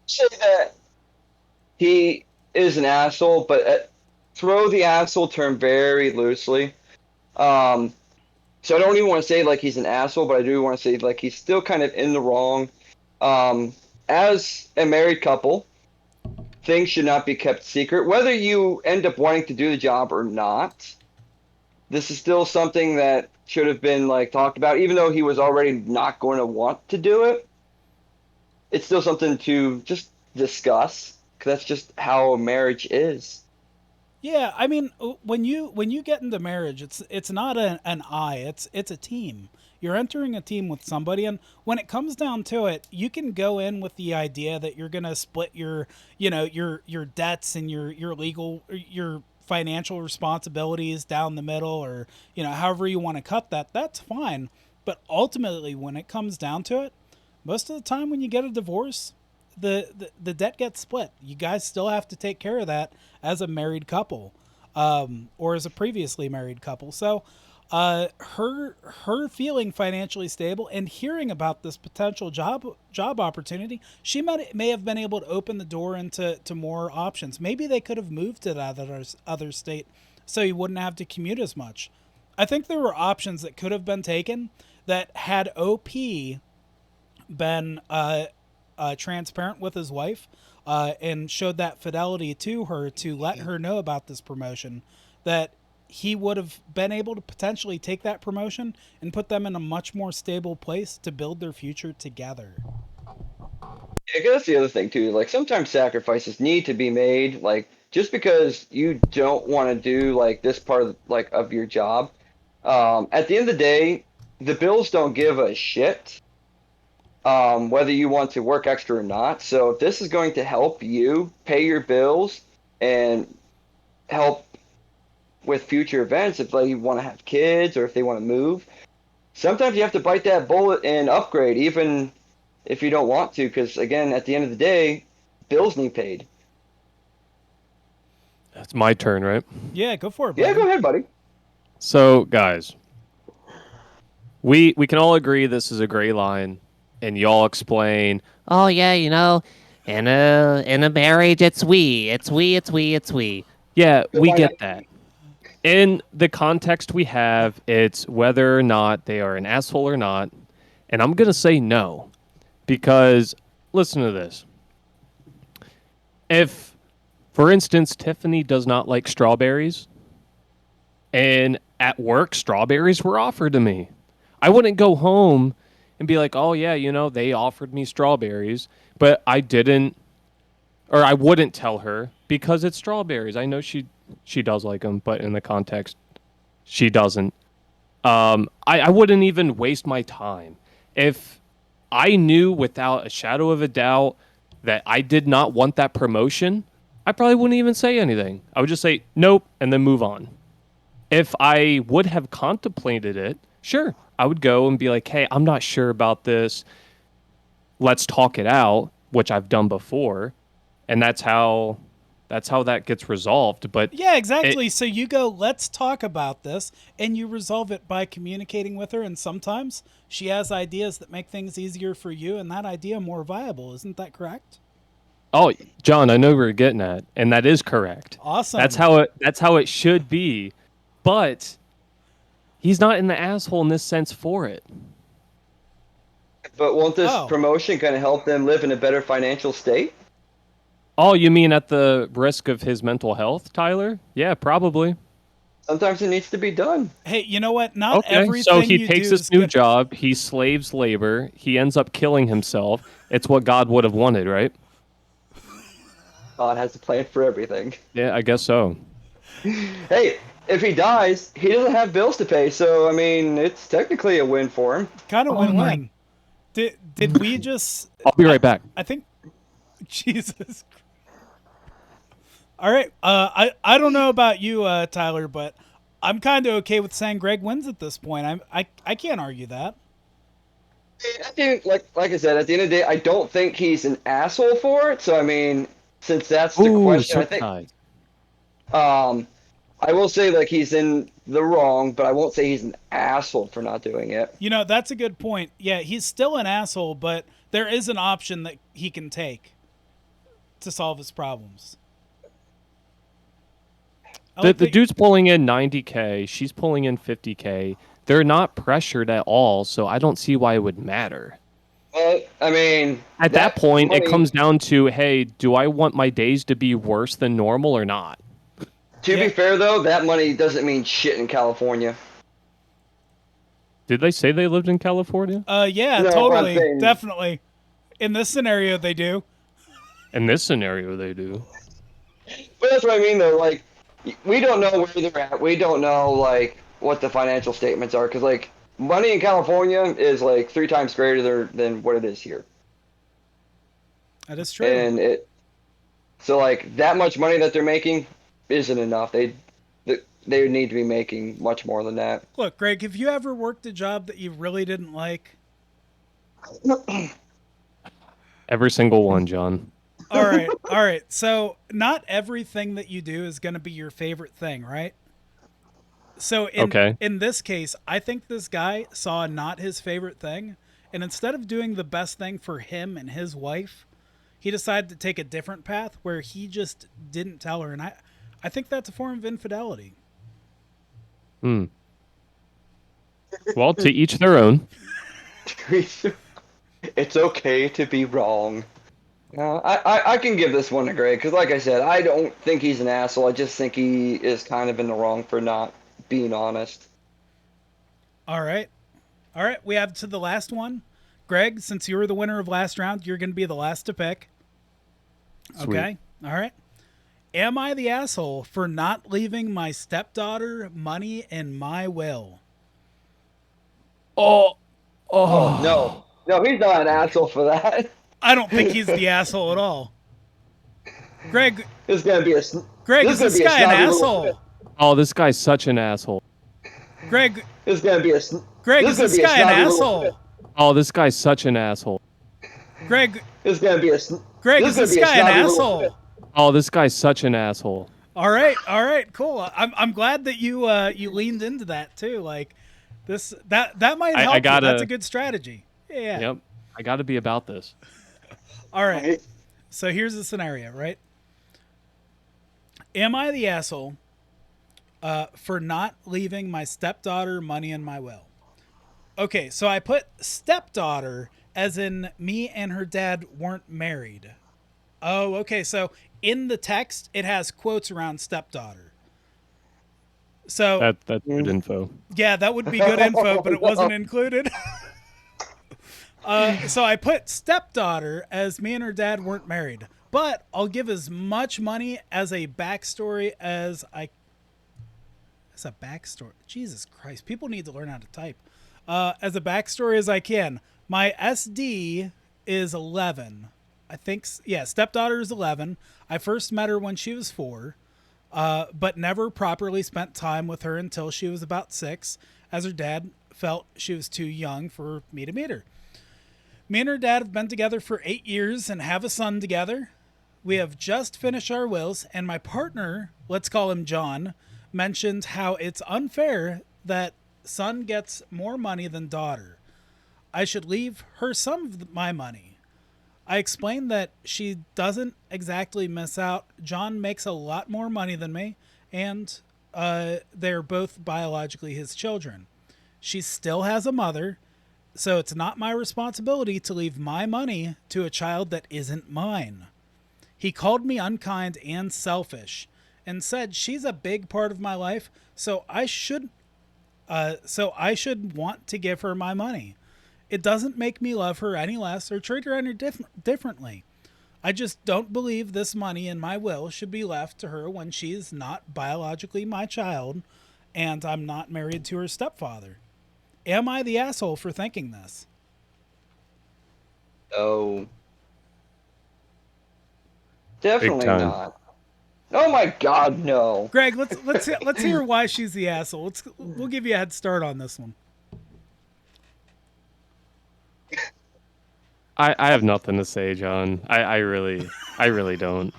Speaker 3: Say that he is an asshole, but throw the asshole term very loosely. Um, so I don't even want to say like he's an asshole, but I do want to say like he's still kind of in the wrong. Um, as a married couple, things should not be kept secret. Whether you end up wanting to do the job or not, this is still something that should have been like talked about, even though he was already not going to want to do it. It's still something to just discuss because that's just how marriage is.
Speaker 1: Yeah, I mean, when you get into marriage, it's not an I, it's a team. You're entering a team with somebody, and when it comes down to it, you can go in with the idea that you're gonna split your debts and your legal your financial responsibilities down the middle, or however you want to cut that. That's fine, but ultimately, when it comes down to it, most of the time when you get a divorce, the debt gets split. You guys still have to take care of that as a married couple, or as a previously married couple. So, her feeling financially stable and hearing about this potential job opportunity, she may have been able to open the door into more options. Maybe they could have moved to that other state, so you wouldn't have to commute as much. I think there were options that could have been taken that had OP been transparent with his wife, and showed that fidelity to her to let her know about this promotion, that he would have been able to potentially take that promotion and put them in a much more stable place to build their future together.
Speaker 3: Yeah, 'cause that's the other thing too. Like sometimes sacrifices need to be made. Like just because you don't want to do like this part of like of your job, at the end of the day, the bills don't give a shit. Whether you want to work extra or not. So if this is going to help you pay your bills and help with future events, if like you want to have kids or if they want to move, sometimes you have to bite that bullet and upgrade, even if you don't want to, because again, at the end of the day, bills need paid.
Speaker 2: That's my turn, right?
Speaker 1: Yeah, go for it,
Speaker 3: Yeah,
Speaker 1: buddy.
Speaker 3: go ahead, buddy.
Speaker 2: So, guys, we can all agree this is a gray line, and y'all explain. Oh yeah, in a marriage, it's we. Yeah, we get that. In the context we have, it's whether or not they are an asshole or not, and I'm gonna say no, because listen to this. If, for instance, Tiffany does not like strawberries, and at work strawberries were offered to me, I wouldn't go home and be like, oh yeah, they offered me strawberries, but I didn't or I wouldn't tell her because it's strawberries. I know she does like them, but in the context, she doesn't. I wouldn't even waste my time if I knew without a shadow of a doubt that I did not want that promotion. I probably wouldn't even say anything. I would just say nope and then move on. If I would have contemplated it, sure, I would go and be like, hey, I'm not sure about this. Let's talk it out, which I've done before, and that's how that gets resolved. But
Speaker 1: Yeah,
Speaker 2: it,
Speaker 1: exactly. So you go, let's talk about this, and you resolve it by communicating with her. And sometimes she has ideas that make things easier for you, and that idea more viable. Isn't that correct?
Speaker 2: oh, John, I know where you're getting at, and that is correct. That's
Speaker 1: Awesome.
Speaker 2: how it should be. But he's not in the asshole in this sense for it.
Speaker 3: But won't this
Speaker 1: Oh,
Speaker 3: promotion kind of help them live in a better financial state?
Speaker 2: Oh, you mean at the risk of his mental health, Tyler? Yeah, probably.
Speaker 3: Sometimes it needs to be done.
Speaker 1: hey, you know what? Not
Speaker 2: Okay, so
Speaker 1: everything
Speaker 2: he
Speaker 1: you
Speaker 2: takes
Speaker 1: do
Speaker 2: this
Speaker 1: is
Speaker 2: new
Speaker 1: good.
Speaker 2: job, he slaves labor, he ends up killing himself. It's what God would have wanted, right?
Speaker 3: God has a plan for everything.
Speaker 2: Yeah, I guess so.
Speaker 3: Hey, if he dies, he doesn't have bills to pay, so I mean, it's technically a win for him.
Speaker 1: Kind of
Speaker 2: Oh my.
Speaker 1: win-win. Did we just?
Speaker 2: I'll be right back.
Speaker 1: I think. Jesus. All right. I don't know about you, Tyler, but I'm kind of okay with saying Greg wins at this point. I can't argue that.
Speaker 3: I think, like I said, at the end of the day, I don't think he's an asshole for it. So I mean, since that's the
Speaker 2: Ooh,
Speaker 3: question, I
Speaker 2: switch
Speaker 3: think
Speaker 2: ties.
Speaker 3: um, I will say like he's in the wrong, but I won't say he's an asshole for not doing it.
Speaker 1: You know, that's a good point. Yeah, he's still an asshole, but there is an option that he can take to solve his problems. I
Speaker 2: The
Speaker 1: like
Speaker 2: the
Speaker 1: that.
Speaker 2: dude's pulling in 90K, she's pulling in 50K. They're not pressured at all, so I don't see why it would matter.
Speaker 3: But I mean,
Speaker 2: At that
Speaker 3: that
Speaker 2: point, it
Speaker 3: money.
Speaker 2: comes down to, hey, do I want my days to be worse than normal or not?
Speaker 3: To be
Speaker 1: Yeah.
Speaker 3: fair though, that money doesn't mean shit in California.
Speaker 2: Did they say they lived in California?
Speaker 1: Yeah,
Speaker 3: No, but I'm
Speaker 1: totally,
Speaker 3: saying,
Speaker 1: definitely. In this scenario, they do.
Speaker 2: In this scenario, they do.
Speaker 3: but that's what I mean though. Like, we don't know where they're at. We don't know like what the financial statements are because like money in California is like 3 times greater than what it is here,
Speaker 1: That is true.
Speaker 3: and it so like that much money that they're making isn't enough. They would need to be making much more than that.
Speaker 1: Look, Greg, have you ever worked a job that you really didn't like?
Speaker 2: Every single one, John.
Speaker 1: All right, all right. So, not everything that you do is going to be your favorite thing, right? So,
Speaker 2: Okay.
Speaker 1: in this case, I think this guy saw not his favorite thing, and instead of doing the best thing for him and his wife, he decided to take a different path where he just didn't tell her, and I think that's a form of infidelity.
Speaker 2: Hmm. Well, to each their own.
Speaker 3: It's okay to be wrong. I can give this one to Greg because, like I said, I don't think he's an asshole. I just think he is kind of in the wrong for not being honest.
Speaker 1: All right. All right, we have to the last one. Greg, since you were the winner of last round, you're going to be the last to pick.
Speaker 2: Sweet.
Speaker 1: Okay. All right. Am I the asshole for not leaving my stepdaughter money in my will?
Speaker 2: Oh,
Speaker 3: Oh
Speaker 2: oh.
Speaker 3: no, he's not an asshole for that.
Speaker 1: I don't think he's the asshole at all. Greg,
Speaker 3: This is gonna be a
Speaker 1: Greg,
Speaker 3: this
Speaker 1: is
Speaker 3: is gonna
Speaker 1: this
Speaker 3: be a
Speaker 1: guy an
Speaker 3: snobby little
Speaker 1: asshole?
Speaker 2: Oh, this guy's such an asshole.
Speaker 1: Greg,
Speaker 3: this is gonna be a
Speaker 1: Greg,
Speaker 3: this
Speaker 1: is
Speaker 3: is gonna
Speaker 1: this
Speaker 3: be a
Speaker 1: guy an
Speaker 3: snobby little
Speaker 1: asshole?
Speaker 2: Oh, this guy's such an asshole.
Speaker 1: Greg,
Speaker 3: this is gonna be a
Speaker 1: Greg,
Speaker 3: this
Speaker 1: is
Speaker 3: is gonna
Speaker 1: this
Speaker 3: be a
Speaker 1: guy an
Speaker 3: snobby little
Speaker 1: asshole?
Speaker 2: Oh, this guy's such an asshole.
Speaker 1: All right, cool. I'm glad that you leaned into that too. Like that might
Speaker 2: I
Speaker 1: help you. That's a
Speaker 2: gotta,
Speaker 1: good strategy. Yeah.
Speaker 2: yep, I gotta be about this.
Speaker 1: All right.
Speaker 3: right?
Speaker 1: So here's the scenario, right? Am I the asshole for not leaving my stepdaughter money in my will? Okay, so I put stepdaughter as in me and her dad weren't married. Oh, okay. So in the text, it has quotes around stepdaughter. So
Speaker 2: That's good info.
Speaker 1: yeah, that would be good info, but it wasn't included. So I put stepdaughter as me and her dad weren't married. but I'll give as much money as a backstory as I. As a backstory, Jesus Christ! People need to learn how to type. As a backstory as I can. My SD is 11. I think, yeah, stepdaughter is 11. I first met her when she was 4, but never properly spent time with her until she was about 6, as her dad felt she was too young for me to meet her. Me and her dad have been together for 8 years and have a son together. We have just finished our wills, and my partner, let's call him John, mentioned how it's unfair that son gets more money than daughter. I should leave her some of my money. I explained that she doesn't exactly miss out. John makes a lot more money than me, and they're both biologically his children. She still has a mother, so it's not my responsibility to leave my money to a child that isn't mine. He called me unkind and selfish, and said she's a big part of my life, so I should want to give her my money. It doesn't make me love her any less or treat her any differently. I just don't believe this money in my will should be left to her when she's not biologically my child and I'm not married to her stepfather. Am I the asshole for thinking this?
Speaker 3: Oh,
Speaker 2: Big
Speaker 3: definitely
Speaker 2: time.
Speaker 3: not. Oh my God, no.
Speaker 1: Greg, let's hear why she's the asshole. We'll give you a head start on this one.
Speaker 2: I have nothing to say, John. I really don't.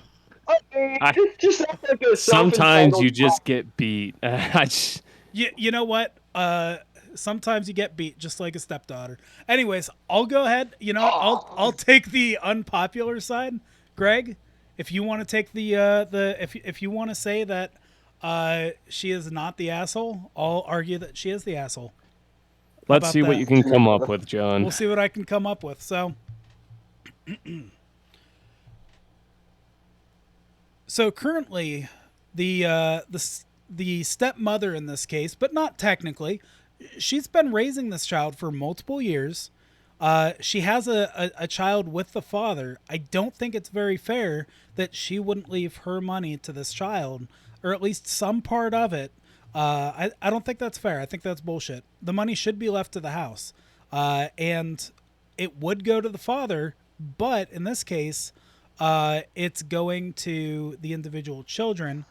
Speaker 3: Okay,
Speaker 2: I
Speaker 3: it just sounds like a
Speaker 2: sometimes you
Speaker 3: self-entitled
Speaker 2: just get beat.
Speaker 1: You know what? Sometimes you get beat just like a stepdaughter. Anyways, I'll go ahead. You know, I'll take the unpopular side. Greg, if you want to take if you want to say that she is not the asshole, I'll argue that she is the asshole.
Speaker 2: Let's see what
Speaker 1: that?
Speaker 2: you can come up with, John.
Speaker 1: We'll see what I can come up with. So currently, the stepmother in this case, but not technically, she's been raising this child for multiple years. She has a child with the father. I don't think it's very fair that she wouldn't leave her money to this child, or at least some part of it. I don't think that's fair. I think that's bullshit. The money should be left to the house. And it would go to the father, but in this case, it's going to the individual children.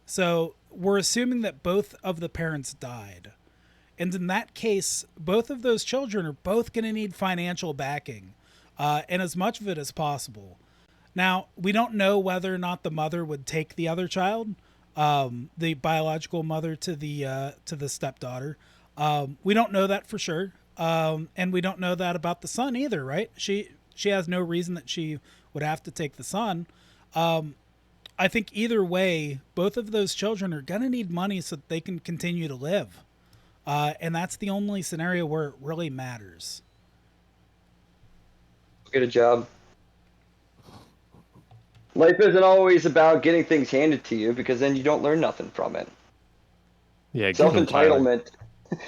Speaker 1: So we're assuming that both of the parents died. And in that case, both of those children are both going to need financial backing, and as much of it as possible. Now, we don't know whether or not the mother would take the other child, the biological mother to the stepdaughter. We don't know that for sure, and we don't know that about the son either, right? She has no reason that she would have to take the son. I think either way, both of those children are going to need money so that they can continue to live. And that's the only scenario where it really matters.
Speaker 3: Get a job. Life isn't always about getting things handed to you because then you don't learn nothing from it.
Speaker 2: Yeah, get him, Tyler.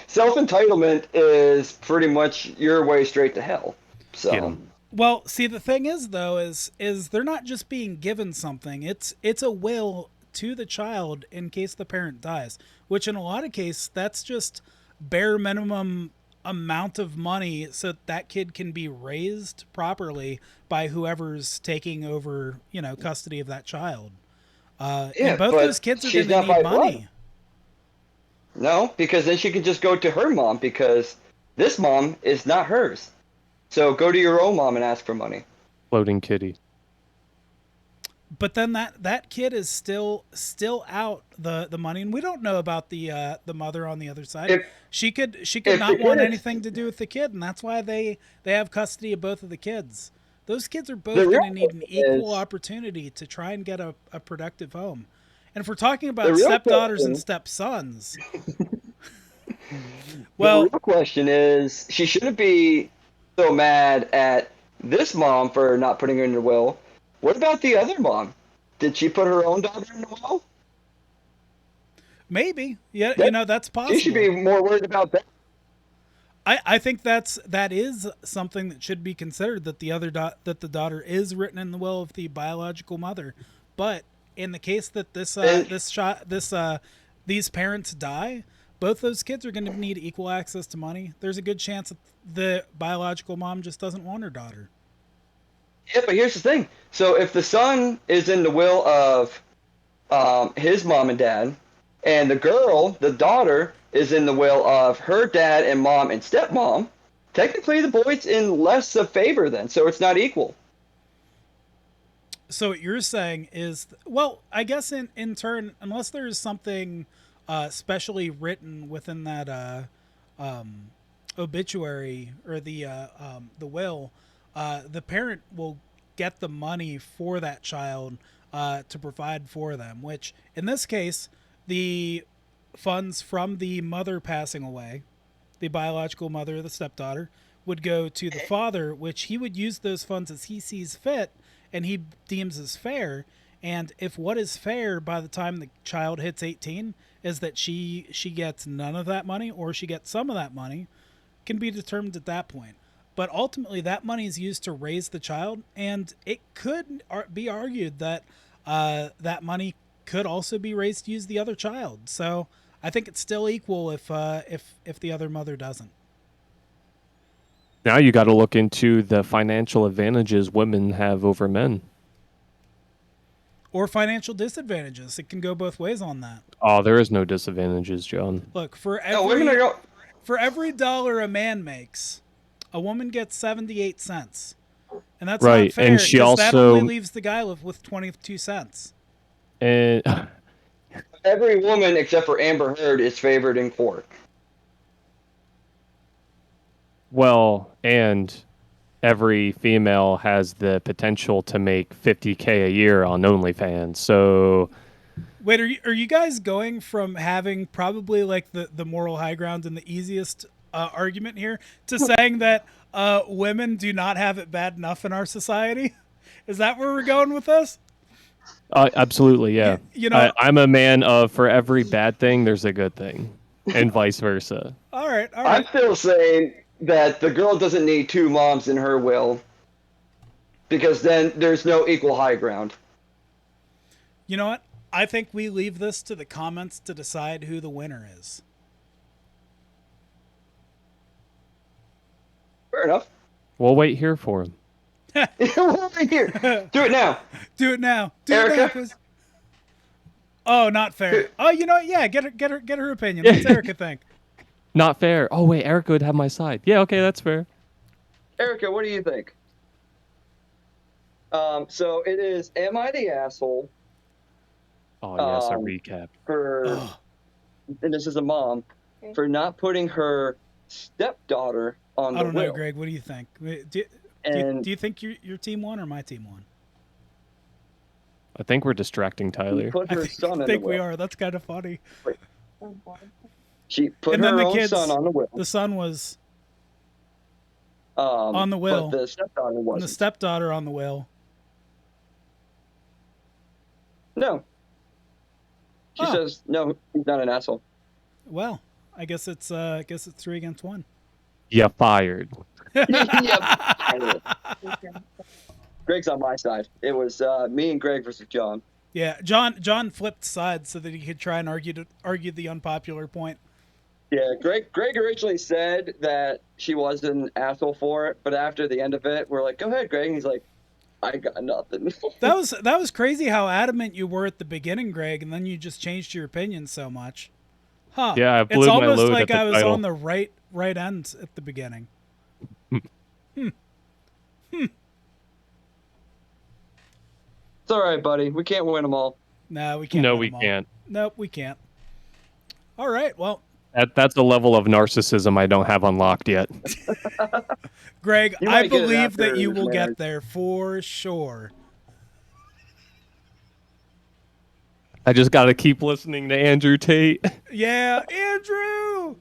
Speaker 3: Self-entitlement is pretty much your way straight to hell.
Speaker 2: Get
Speaker 3: So,
Speaker 2: 'em.
Speaker 1: Well, see, the thing is though, is they're not just being given something. It's a will to the child in case the parent dies, which in a lot of cases that's just bare minimum amount of money so that kid can be raised properly by whoever's taking over, custody of that child.
Speaker 3: yeah,
Speaker 1: And both
Speaker 3: but
Speaker 1: those kids are
Speaker 3: she's
Speaker 1: going to
Speaker 3: not
Speaker 1: need
Speaker 3: by
Speaker 1: money.
Speaker 3: blood. No, because then she can just go to her mom because this mom is not hers. So go to your own mom and ask for money.
Speaker 2: Floating kitty.
Speaker 1: But then that kid is still out the money, and we don't know about the mother on the other side.
Speaker 3: If-
Speaker 1: She could
Speaker 3: if
Speaker 1: not
Speaker 3: the
Speaker 1: want
Speaker 3: kid-
Speaker 1: anything to do with the kid, and that's why they have custody of both of the kids. Those kids are both
Speaker 3: The real
Speaker 1: going to need an
Speaker 3: question
Speaker 1: equal
Speaker 3: is-
Speaker 1: opportunity to try and get a productive home. And if we're talking
Speaker 3: The
Speaker 1: about
Speaker 3: real
Speaker 1: stepdaughters and
Speaker 3: question-
Speaker 1: stepsons,
Speaker 3: The
Speaker 1: well,
Speaker 3: real question is, she shouldn't be so mad at this mom for not putting her in the will. What about the other mom? Did she put her own daughter in the will?
Speaker 1: maybe, yeah,
Speaker 3: That-
Speaker 1: that's possible.
Speaker 3: She should be more worried about that.
Speaker 1: I think that is something that should be considered, that that the daughter is written in the will of the biological mother. But in the case that
Speaker 3: And
Speaker 1: these parents die, both those kids are going to need equal access to money. There's a good chance that the biological mom just doesn't want her daughter.
Speaker 3: yeah, but here's the thing. So if the son is in the will of his mom and dad, and the girl, the daughter, is in the will of her dad and mom and stepmom, technically the boy's in less of favor then, so it's not equal.
Speaker 1: So what you're saying is, well, I guess in turn, unless there's something specially written within that obituary or the will, the parent will get the money for that child to provide for them. Which in this case, the funds from the mother passing away, the biological mother, the stepdaughter, would go to the father, which he would use those funds as he sees fit and he deems as fair. And if what is fair by the time the child hits 18 is that she gets none of that money or she gets some of that money, can be determined at that point. But ultimately, that money is used to raise the child, and it could be argued that that money could also be raised to use the other child. So I think it's still equal if the other mother doesn't.
Speaker 2: Now you got to look into the financial advantages women have over men.
Speaker 1: Or financial disadvantages. It can go both ways on that.
Speaker 2: Oh, there is no disadvantages, John.
Speaker 1: Look, for
Speaker 3: No, women
Speaker 1: every
Speaker 3: are
Speaker 1: for every dollar a man makes, a woman gets 78 cents. And that's
Speaker 2: Right,
Speaker 1: not fair,
Speaker 2: and she
Speaker 1: 'cause that
Speaker 2: also-
Speaker 1: only leaves the guy with 22 cents.
Speaker 2: And
Speaker 3: every woman except for Amber Heard is favored in court.
Speaker 2: well, and every female has the potential to make $50K a year on OnlyFans. So
Speaker 1: Wait, are you guys going from having probably like the moral high ground and the easiest argument here to saying that women do not have it bad enough in our society? Is that where we're going with this?
Speaker 2: absolutely, yeah.
Speaker 1: You know,
Speaker 2: I'm a man of for every bad thing, there's a good thing, and vice versa.
Speaker 1: all right.
Speaker 3: I'm still saying that the girl doesn't need two moms in her will because then there's no equal high ground.
Speaker 1: You know what? I think we leave this to the comments to decide who the winner is.
Speaker 3: Fair enough.
Speaker 2: We'll wait here for him.
Speaker 3: We'll be here. Do it now.
Speaker 1: Do it now. Do
Speaker 3: Erica?
Speaker 1: it now, please. Oh, not fair. Oh, you know what? Yeah, get her opinion. What's Erica think?
Speaker 2: Not fair. Oh wait, Erica would have my side. Yeah, okay, that's fair.
Speaker 3: Erica, what do you think? So it is, am I the asshole
Speaker 2: Oh yes, a recap.
Speaker 3: for, and this is a mom, for not putting her stepdaughter on the
Speaker 1: I don't
Speaker 3: will?
Speaker 1: know, Greg. What do you think? Do
Speaker 3: And
Speaker 1: you think your team won or my team won?
Speaker 2: I think we're distracting Tyler.
Speaker 3: put her son in
Speaker 1: I think
Speaker 3: the
Speaker 1: we
Speaker 3: will.
Speaker 1: are. That's kind of funny.
Speaker 3: She put
Speaker 1: And then
Speaker 3: her
Speaker 1: the
Speaker 3: own
Speaker 1: kids-
Speaker 3: son on the will.
Speaker 1: The son was on the will.
Speaker 3: But the stepdaughter
Speaker 1: and
Speaker 3: wasn't.
Speaker 1: the stepdaughter on the will.
Speaker 3: No. She
Speaker 1: Oh.
Speaker 3: says, no, he's not an asshole.
Speaker 1: Well, I guess it's 3 against 1.
Speaker 2: Yeah, fired.
Speaker 3: Yep. Greg's on my side. It was me and Greg versus John.
Speaker 1: Yeah, John flipped sides so that he could try and argue the unpopular point.
Speaker 3: Yeah, Greg originally said that she was an asshole for it, but after the end of it, we're like, go ahead, Greg. And he's like, I got nothing.
Speaker 1: That was crazy how adamant you were at the beginning, Greg, and then you just changed your opinion so much. Huh.
Speaker 2: Yeah, I blew
Speaker 1: it's
Speaker 2: my
Speaker 1: almost
Speaker 2: load
Speaker 1: like
Speaker 2: at the
Speaker 1: I was
Speaker 2: title.
Speaker 1: on the right end at the beginning.
Speaker 3: It's all right, buddy. We can't win them all.
Speaker 1: No, we can't.
Speaker 2: No,
Speaker 1: win
Speaker 2: we
Speaker 1: them all.
Speaker 2: can't.
Speaker 1: Nope, we can't. All right, well,
Speaker 2: That's a level of narcissism I don't have unlocked yet.
Speaker 3: You
Speaker 1: Greg, I
Speaker 3: might get it
Speaker 1: believe that
Speaker 3: after
Speaker 1: you will
Speaker 3: marriage.
Speaker 1: get there for sure.
Speaker 2: I just got to keep listening to Andrew Tate.
Speaker 1: Yeah, Andrew.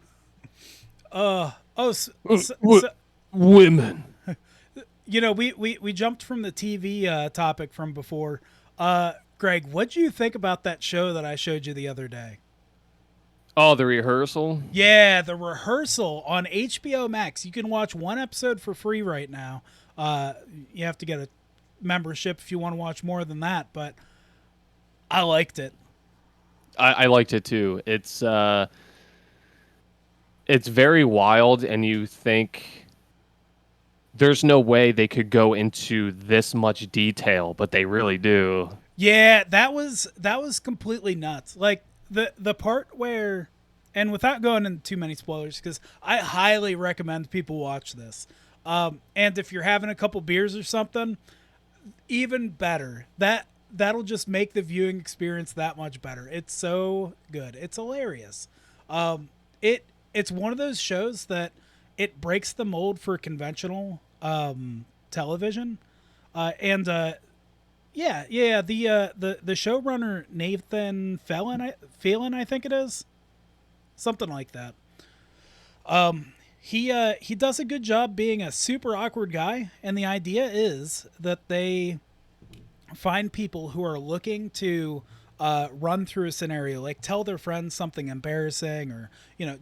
Speaker 2: Women.
Speaker 1: You know, we jumped from the TV topic from before. Greg, what do you think about that show that I showed you the other day?
Speaker 2: Oh, the rehearsal.
Speaker 1: Yeah, The Rehearsal on HBO Max. You can watch one episode for free right now. Uh, you have to get a membership if you want to watch more than that, but I liked it.
Speaker 2: I liked it too. It's very wild, and you think there's no way they could go into this much detail, but they really do.
Speaker 1: Yeah, that was completely nuts. Like the part where, and without going into too many spoilers, because I highly recommend people watch this. And if you're having a couple beers or something, even better. That'll just make the viewing experience that much better. It's so good. It's hilarious. It's one of those shows that it breaks the mold for conventional television. And the showrunner Nathan Phelan, I think it is, something like that. He does a good job being a super awkward guy, and the idea is that they find people who are looking to run through a scenario, like tell their friends something embarrassing, or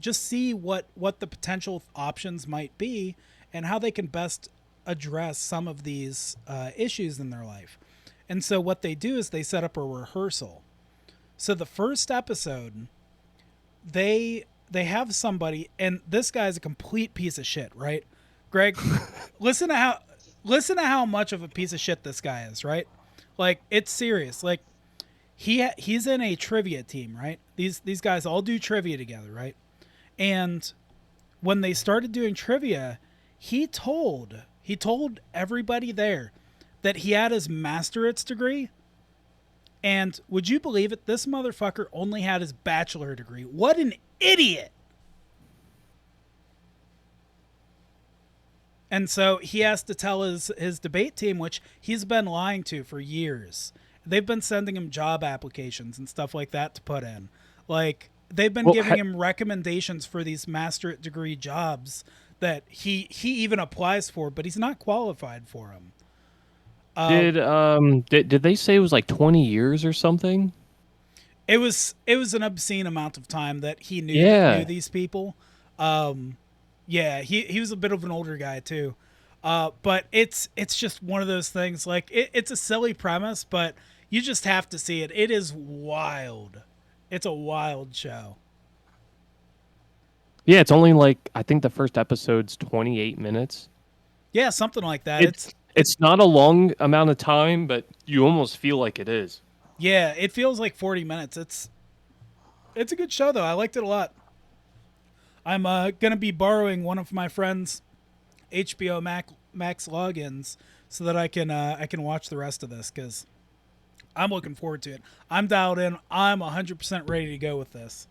Speaker 1: just see what the potential options might be and how they can best address some of these issues in their life. And so what they do is they set up a rehearsal. So the first episode, they have somebody, and this guy's a complete piece of shit, right? Greg, listen to how much of a piece of shit this guy is, right? Like, it's serious. Like, he's in a trivia team, right? These guys all do trivia together, right? And when they started doing trivia, he told everybody there that he had his master's degree. And would you believe it? This motherfucker only had his bachelor degree. What an idiot. And so he has to tell his debate team, which he's been lying to for years. They've been sending him job applications and stuff like that to put in. Like, they've been giving him recommendations for these master's degree jobs that he even applies for, but he's not qualified for them.
Speaker 2: Did they say it was like 20 years or something?
Speaker 1: It was an obscene amount of time that he knew these people. Yeah, he was a bit of an older guy too. But it's just one of those things. Like, it's a silly premise, but you just have to see it. It is wild. It's a wild show.
Speaker 2: Yeah, it's only like, I think the first episode's 28 minutes.
Speaker 1: Yeah, something like that.
Speaker 2: It's not a long amount of time, but you almost feel like it is.
Speaker 1: Yeah, it feels like 40 minutes. It's a good show though. I liked it a lot. I'm gonna be borrowing one of my friend's HBO Max logins so that I can watch the rest of this, because I'm looking forward to it. I'm dialed in. I'm 100% ready to go with this.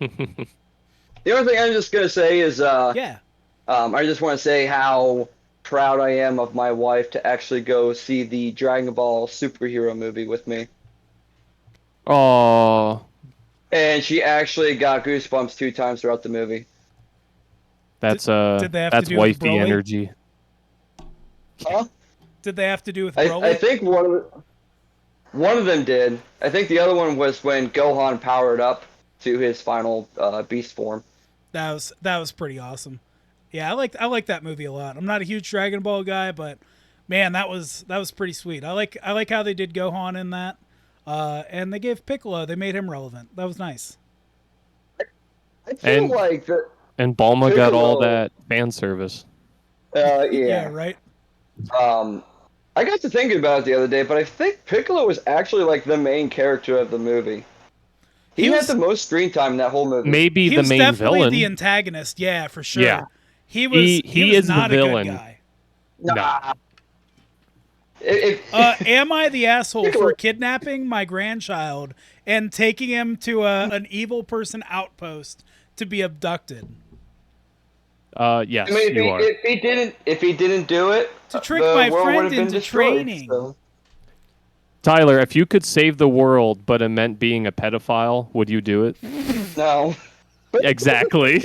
Speaker 3: The only thing I'm just gonna say is,
Speaker 1: Yeah.
Speaker 3: I just want to say how proud I am of my wife to actually go see the Dragon Ball superhero movie with me.
Speaker 2: Oh,
Speaker 3: And she actually got goosebumps 2 times throughout the movie.
Speaker 2: that's
Speaker 1: Did they have to
Speaker 2: that's
Speaker 1: do with
Speaker 2: wifey
Speaker 1: Broly?
Speaker 2: energy.
Speaker 3: Huh?
Speaker 1: Did they have to do with
Speaker 3: I
Speaker 1: Broly?
Speaker 3: think one of them did. I think the other one was when Gohan powered up to his final beast form.
Speaker 1: That was pretty awesome. Yeah, I like that movie a lot. I'm not a huge Dragon Ball guy, but man, that was pretty sweet. I like how they did Gohan in that. And they gave Piccolo, they made him relevant. That was nice.
Speaker 3: I feel like that.
Speaker 2: And Bulma got all
Speaker 3: Piccolo-
Speaker 2: that fan service.
Speaker 1: Yeah,
Speaker 3: Yeah.
Speaker 1: right?
Speaker 3: I got to thinking about it the other day, but I think Piccolo was actually like the main character of the movie. He had the most screen time in that whole movie.
Speaker 2: Maybe
Speaker 1: He
Speaker 2: the
Speaker 1: was
Speaker 2: main
Speaker 1: definitely
Speaker 2: villain.
Speaker 1: the antagonist, yeah, for sure.
Speaker 2: Yeah.
Speaker 1: He was
Speaker 2: is
Speaker 1: not
Speaker 2: the
Speaker 1: a
Speaker 2: villain.
Speaker 1: good guy.
Speaker 3: Nah.
Speaker 1: Am I the asshole
Speaker 3: Piccolo-
Speaker 1: for kidnapping my grandchild and taking him to an evil person outpost to be abducted?
Speaker 2: Yes,
Speaker 3: I mean,
Speaker 2: you are.
Speaker 3: if he didn't do it,
Speaker 1: To trick
Speaker 3: the
Speaker 1: my
Speaker 3: world would
Speaker 1: friend
Speaker 3: have been
Speaker 1: into
Speaker 3: destroyed,
Speaker 1: training.
Speaker 3: so.
Speaker 2: Tyler, if you could save the world, but it meant being a pedophile, would you do it?
Speaker 3: No.
Speaker 2: Exactly.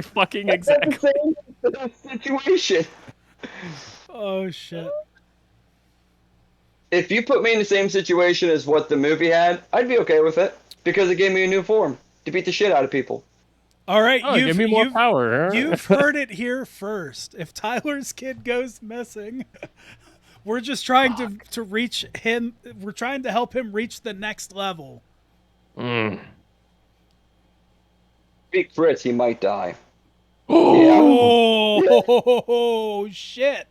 Speaker 2: Fucking exactly.
Speaker 3: That's the same situation.
Speaker 1: Oh shit.
Speaker 3: If you put me in the same situation as what the movie had, I'd be okay with it because it gave me a new form. to beat the shit out of people.
Speaker 1: All right,
Speaker 2: Oh, give me more power.
Speaker 1: you've heard it here first. If Tyler's kid goes missing, we're just trying to reach him. We're trying to help him reach the next level.
Speaker 2: Mm.
Speaker 3: Big Fritz, he might die. Yeah.
Speaker 1: Oh shit!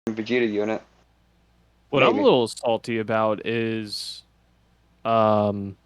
Speaker 3: Vegeta unit.
Speaker 2: What I'm a
Speaker 3: Maybe.
Speaker 2: little salty about is, um,